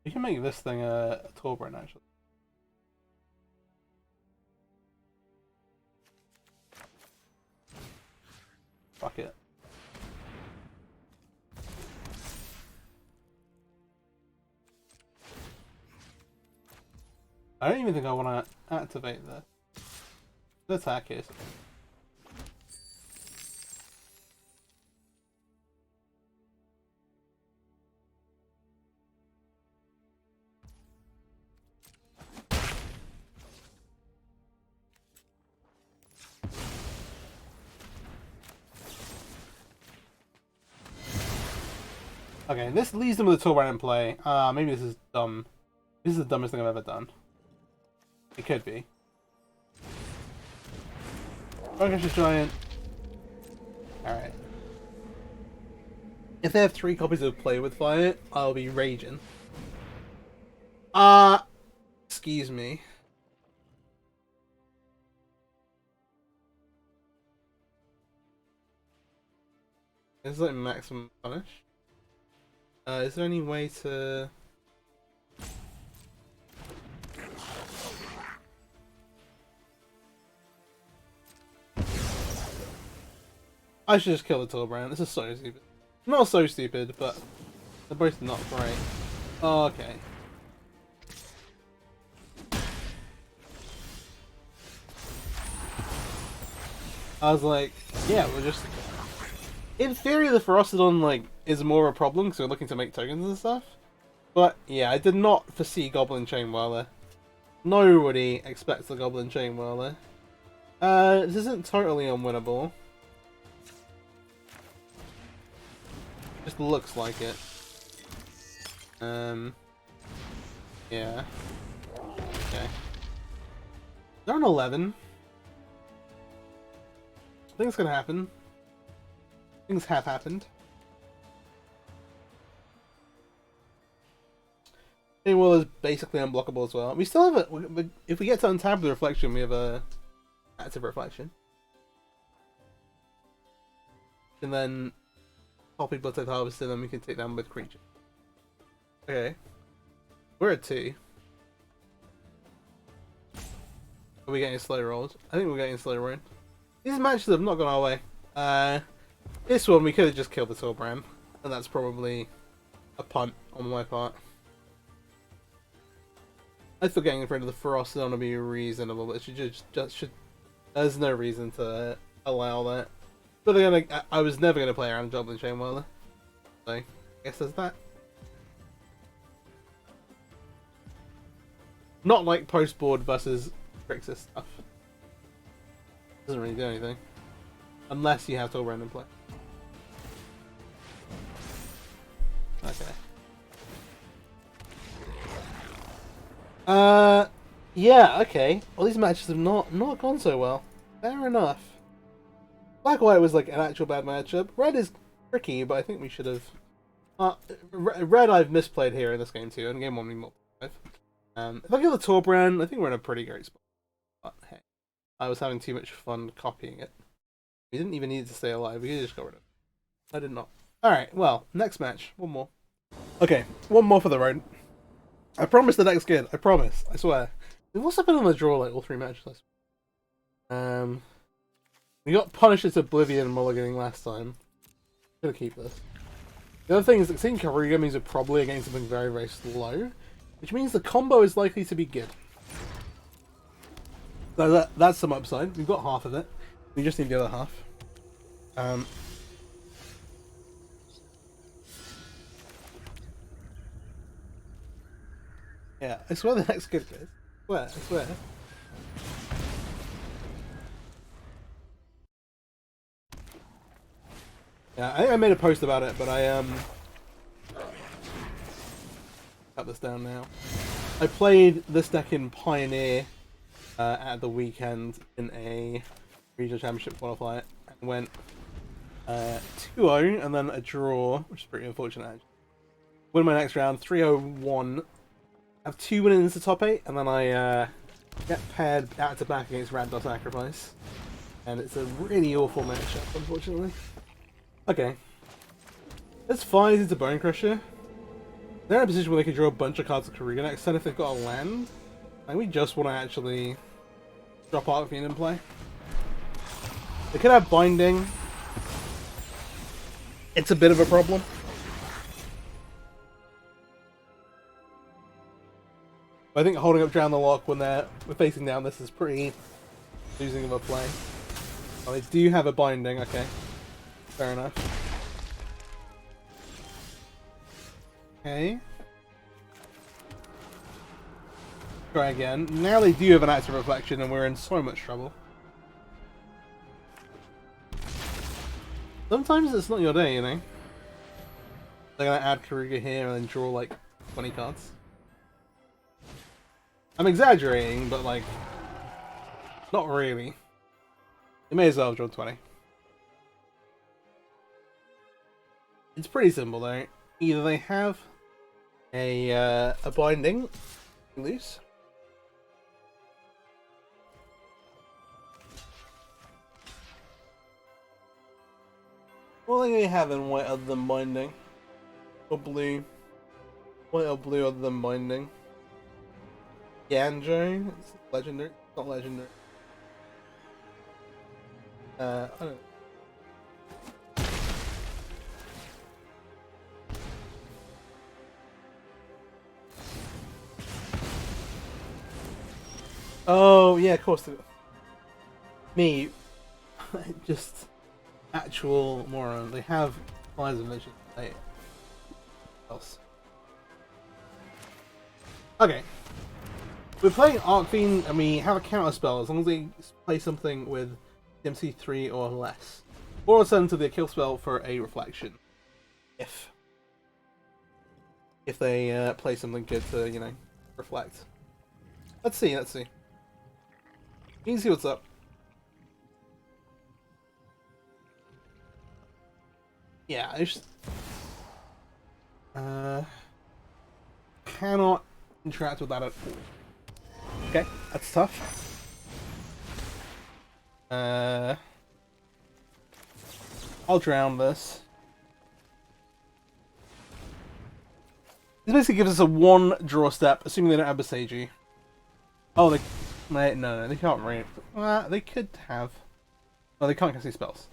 You can make this thing a Torbrand, actually. Fuck it. I don't even think I want to activate this. The attack is. Okay, this leaves them with a Torbrand in play. Maybe this is dumb. This is the dumbest thing I've ever done. It could be. Focus Giant. Alright. If they have 3 copies of Play with Fire, I'll be raging. Excuse me. This is like maximum punish. Is there any way to... I should just kill the Torbrand. This is so stupid. Not so stupid, but they're both not great. Oh, okay. I was like, yeah, we're just... In theory, the Ferocidon, like, is more a problem because we're looking to make tokens and stuff. But, yeah, I did not foresee Goblin Chain Whirler. Nobody expects the Goblin Chain Whirler. This isn't totally unwinnable. Just looks like it. Yeah. Okay. They're on 11. I think it's gonna happen. Things have happened. Well is basically unblockable as well. We still have a. If we get to untap the Reflection, we have a active Reflection, and then copy Bloodtithe Harvest, and then we can take down with creature. Okay, we're at 2. Are we getting slow rolls? I think we're getting slow roll. These matches have not gone our way. This one we could have just killed the Torbrand, and that's probably a punt on my part. I thought getting rid of the Ferocidon would be reasonable, but it should there's no reason to allow that. But again, I was never going to play around Goblin Chain Whirler, so I guess there's that. Not like post-board versus Grixis stuff. Doesn't really do anything. Unless you have Torbrand in play. Okay. Yeah, okay. Well, these matches have not gone so well. Fair enough. Black-white was like an actual bad matchup. Red is tricky, but I think we should have... Red I've misplayed here in this game too, and game 1 we multiplied. If I kill the Torbrand, I think we're in a pretty great spot. But hey, I was having too much fun copying it. We didn't even need to stay alive, we just got rid of it. I did not. Alright, well, next match. One more. Okay, one more for the road. I promise the deck's good. I promise. I swear. We've also been on the draw like all 3 matches. We got Punisher's Oblivion mulliganing last time. I'm gonna keep this. The other thing is that seeing Karuga means we're probably against something very, very slow, which means the combo is likely to be good. So that's some upside. We've got half of it. We just need the other half. Yeah, I swear the next good is. I swear. Yeah, I think I made a post about it, but I cut this down now. I played this deck in Pioneer at the weekend in a regional championship qualifier and went 2-0 and then a draw, which is pretty unfortunate actually. Win my next round 3-0-1. Have 2 wins into top 8, and then I get paired out to back against Randall Sacrifice. And it's a really awful matchup, unfortunately. Okay. Let's fire into Bone Crusher. They're in a position where they can draw a bunch of cards of Karuga next turn if they've got a land. And we just want to actually drop Archfiend in play. They could have Binding. It's a bit of a problem. I think holding up Drown the Lock when we're facing down this is pretty losing of a play. Oh, they do have a Binding, okay. Fair enough. Okay. Try again. Now they do have an active reflection and we're in so much trouble. Sometimes it's not your day, you know? They're gonna add Karuga here and then draw like 20 cards. I'm exaggerating, but like, not really. You may as well draw 20. It's pretty simple though. Either they have a Binding loose, what do they have in white other than Binding? Or blue? White or blue other than Binding? Yanjo? It's legendary. It's not legendary. I don't know. Oh, yeah, of course. Me. Just actual moron. They have Fires of Legend. Else. Okay. We're playing Archfiend and we have a counter spell as long as they play something with MC3 or less. Or alternatively a kill spell for a reflection. If they play something good to, you know, reflect. Let's see. You can see what's up. Yeah, I just cannot interact with that at all. Okay, that's tough. I'll drown this. This basically gives us a 1 draw step, assuming they don't have Beseiji. Oh, no, they can't read. They could have. No, they can't cast these spells.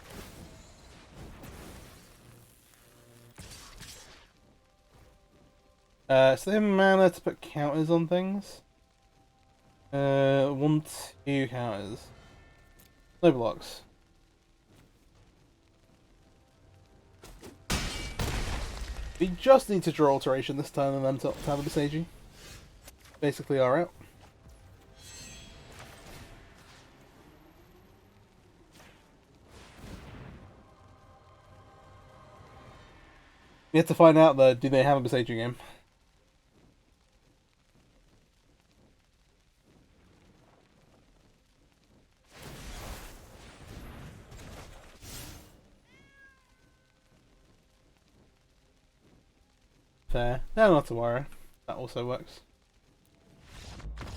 So they have mana to put counters on things. 1, 2 counters. No blocks. We just need to draw Alteration this turn and then to have a Beseiji. Basically our out. We have to find out though, do they have a Beseiji game? Fair. No, not to worry. That also works.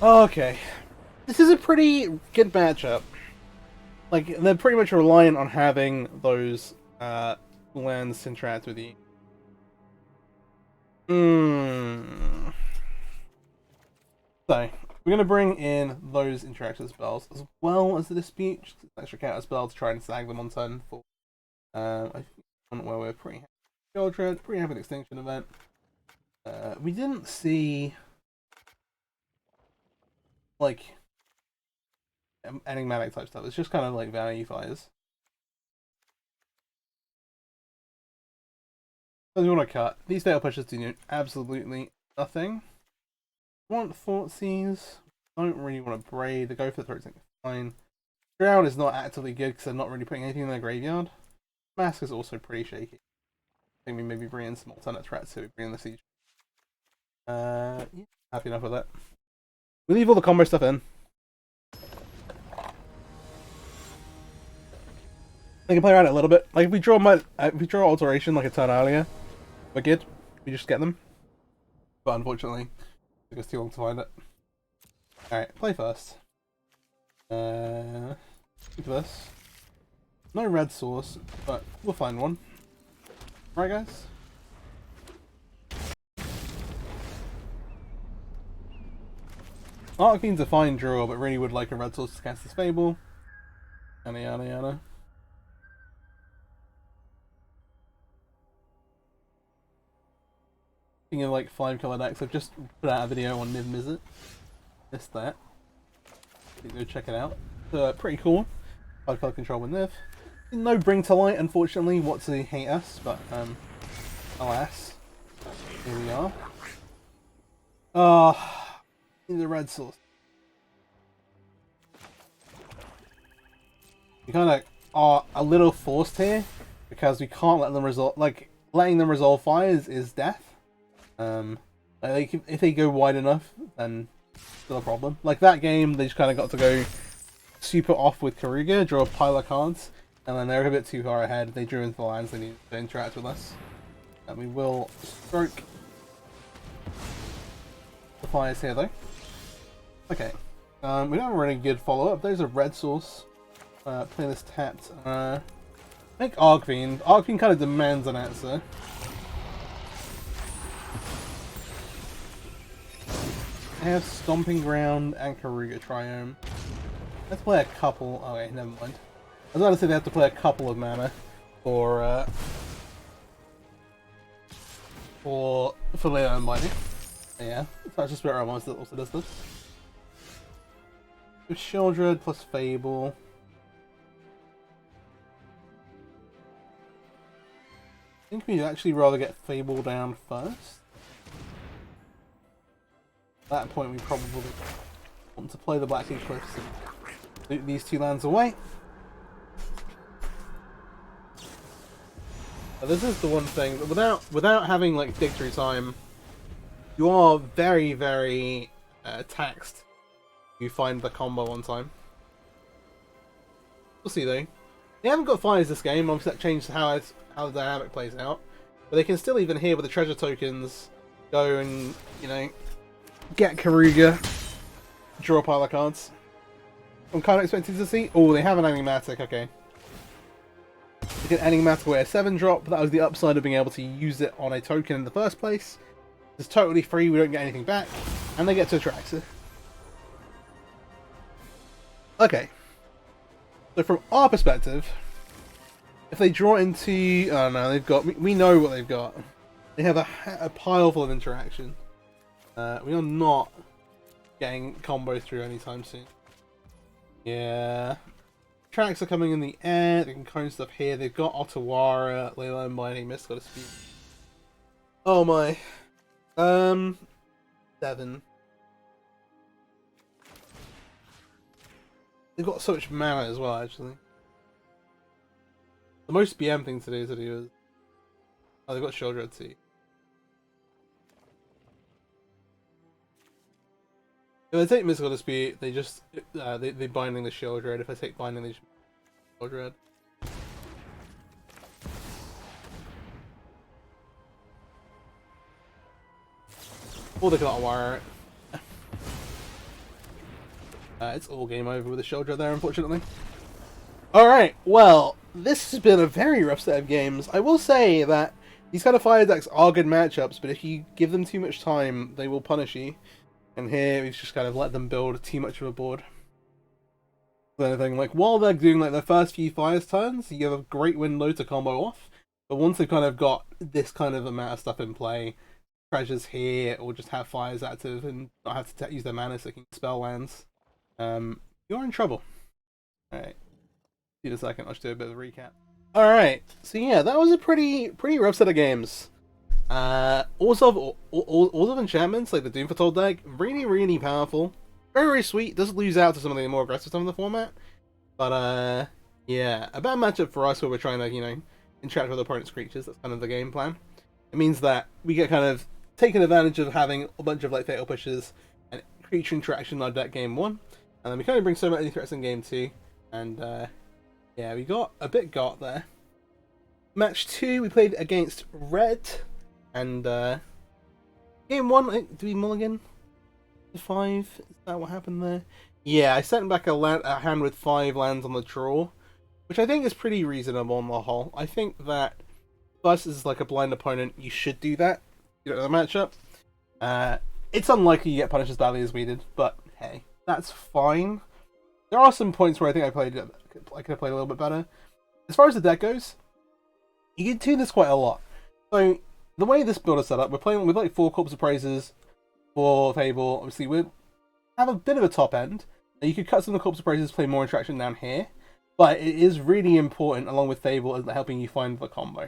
Okay. This is a pretty good matchup. Like, they're pretty much reliant on having those lands to interact with you. So, we're going to bring in those interaction spells as well as the Dispute. Just an extra counter spell to try and snag them on turn 4. I think one where we're pretty happy. Pretty happy Extinction Event. We didn't see like enigmatic type stuff. It's just kind of like value fires. So we want to cut. These fatal pushes do absolutely nothing. Want Thoughtseize. Don't really want to braid. The go for the throat thing is fine. Drown is not actively good because they're not really putting anything in their graveyard. Mask is also pretty shaky. I think we maybe bring in some alternate threats so we bring in the siege. Yeah, happy enough with that. We leave all the combo stuff in. They can play around it a little bit. Like if we draw alteration like a turn earlier, we're good. We just get them. But unfortunately, it took us too long to find it. Alright, play first. Keep this. No red source, but we'll find one. Right, guys? Archfiend's a fine draw, but really would like a red source to cast this Fable. Yada yada yada. Speaking of like 5-color decks, I've just put out a video on Niv Mizzet. Missed that. You can go check it out. Pretty cool. 5-color control with Niv. No Bring to Light, unfortunately. WotC hate us, but alas, here we are. In the red source. We kind of are a little forced here because we can't let them resolve. Like letting them resolve fires is death. If they go wide enough, then still a problem. Like that game, they just kind of got to go super off with Karuga, draw a pile of cards, and then they're a bit too far ahead. They drew into the lands they need to interact with us. And we will stroke the fires here though. Okay. We don't have a really good follow-up. There's a red source. Play this tapped. Make Archfiend. Archfiend kind of demands an answer. I have Stomping Ground and Karuga Triome. Let's play a couple. Oh wait, never mind. I was about to say they have to play a couple of mana for Leo and Mighty. Yeah, Touch the Spirit Realm also does this. With Sheoldred plus Fable. I think we'd actually rather get Fable down first. At that point, we probably want to play the Blackheath Cliffs and loot these two lands away. But this is the one thing that without having like victory time, you are very, very taxed. You find the combo on time. We'll see though. They haven't got fires this game. Obviously, that changed how the dynamic plays out. But they can still even here with the treasure tokens go and get Karuga, draw a pile of cards. I'm kind of expecting to see. Oh, they have an enigmatic. Okay. They get enigmatic away a 7-drop, but that was the upside of being able to use it on a token in the first place. It's totally free. We don't get anything back, and they get to attract it. Okay. So from our perspective, if they draw into, oh no, they've got. We know what they've got. They have a pile full of interaction. We are not getting combo through anytime soon. Yeah. Tracks are coming in the air. They can cone stuff here. They've got Otawara, Layla, Mining, Mist, got a speed. Oh my. 7. They've got so much mana as well, actually. The most BM thing to do is... Oh, they've got Sheoldred too. If I take Mystical Dispute, they just... they binding the Sheoldred. If I take binding the Sheoldred... Or they can wire it. It's all game over with the Sheoldred there, unfortunately. Alright, well, this has been a very rough set of games. I will say that these kind of fire decks are good matchups, but if you give them too much time, they will punish you. And here, we've just kind of let them build too much of a board. Anything like, while they're doing like their first few fires turns, you have a great window to combo off. But once they've kind of got this kind of amount of stuff in play, treasures here, or just have fires active and not have to use their mana so they can spell lands, you're in trouble. Alright. See in a second, I'll just do a bit of a recap. Alright, so yeah, that was a pretty rough set of games. Also of enchantments, like the Doom Foretold deck, really powerful. Very sweet, does lose out to some of the more aggressive stuff in the format. But yeah, a bad matchup for us where we're trying to, interact with opponent's creatures. That's kind of the game plan. It means that we get kind of taken advantage of having a bunch of like fatal pushes and creature interaction in our deck game 1. And then we kind of bring so many threats in game 2. And Yeah, we got a bit got there. Match 2, we played against Red, and game 1, did we mulligan to 5? Is that what happened there? Yeah, I sent back a hand with 5 lands on the draw, which I think is pretty reasonable on the whole. I think that versus like a blind opponent, you should do that. You know the matchup. It's unlikely you get punished as badly as we did, but hey, that's fine. There are some points where I think I could have played a little bit better. As far as the deck goes, you can tune this quite a lot. So the way this build is set up, we're playing with like 4 Corpse Appraisers, 4 Fable. Obviously, we have a bit of a top end. You could cut some of the Corpse Appraisers, play more interaction down here, but it is really important, along with Fable, as helping you find the combo.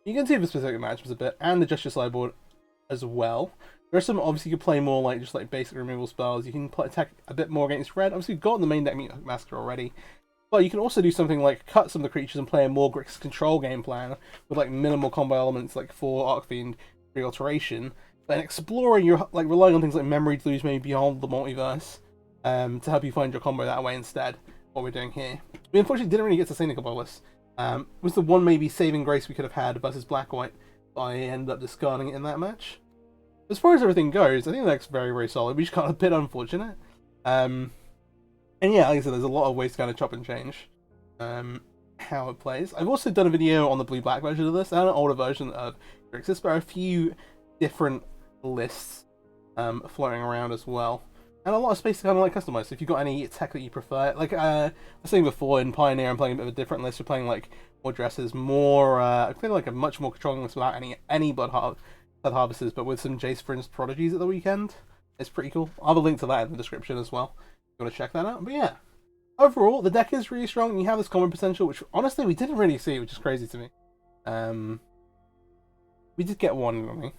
You can see the specific matchups a bit, and adjust your sideboard as well. There are some, obviously, you can play more like just like basic removal spells. You can attack a bit more against red. Obviously, you've got in the main deck Mute Massacre already. But you can also do something like cut some of the creatures and play a more Grix control game plan with like minimal combo elements like 4 Archfiend Alteration. Then exploring, you're like relying on things like Memory Deluge, maybe beyond the multiverse, to help you find your combo that way instead. What we're doing here. We unfortunately didn't really get to Scenic Bolus. Was the one maybe saving grace we could have had versus Black-White, but I ended up discarding it in that match. As far as everything goes, I think that's very, very solid. We just got a bit unfortunate. And yeah, like I said, there's a lot of ways to kind of chop and change how it plays. I've also done a video on the blue-black version of this, and an older version of Grixis, but there are a few different lists floating around as well. And a lot of space to kind of like customize. So if you've got any tech that you prefer, like I was saying before, in Pioneer I'm playing a bit of a different list. We're playing like more dresses, more I feel like a much more controlling list without any Blood Harvesters, but with some Jace Friends Prodigies at the weekend. It's pretty cool. I'll have a link to that in the description as well, if you want to check that out. But yeah, overall the deck is really strong, and you have this common potential, which honestly we didn't really see, which is crazy to me. We did get one, I think.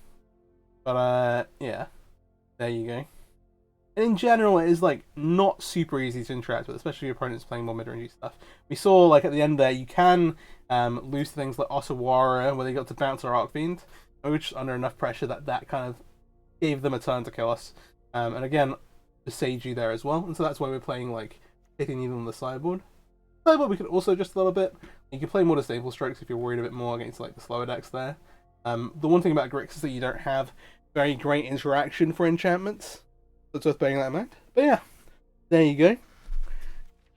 But yeah, there you go. And in general, it is like not super easy to interact with, especially if your opponent's playing more mid-rangey stuff. We saw like at the end there, you can lose things like Osawara, where they got to bounce our Archfiend, which under enough pressure that kind of gave them a turn to kill us. And again, the Seiju there as well, and so that's why we're playing like hitting even on the sideboard. Sideboard we could also adjust a little bit. You can play more disable strokes if you're worried a bit more against like the slower decks there. The one thing about Grix is that you don't have very great interaction for enchantments. It's worth bearing that in mind. But yeah, there you go.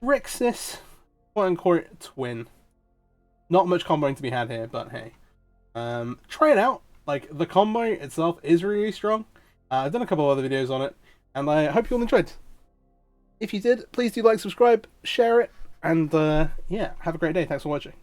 Grixis, quote-unquote, twin. Not much comboing to be had here, but hey. Try it out. Like, the combo itself is really strong. I've done a couple of other videos on it, and I hope you all enjoyed. If you did, please do like, subscribe, share it, and yeah, have a great day. Thanks for watching.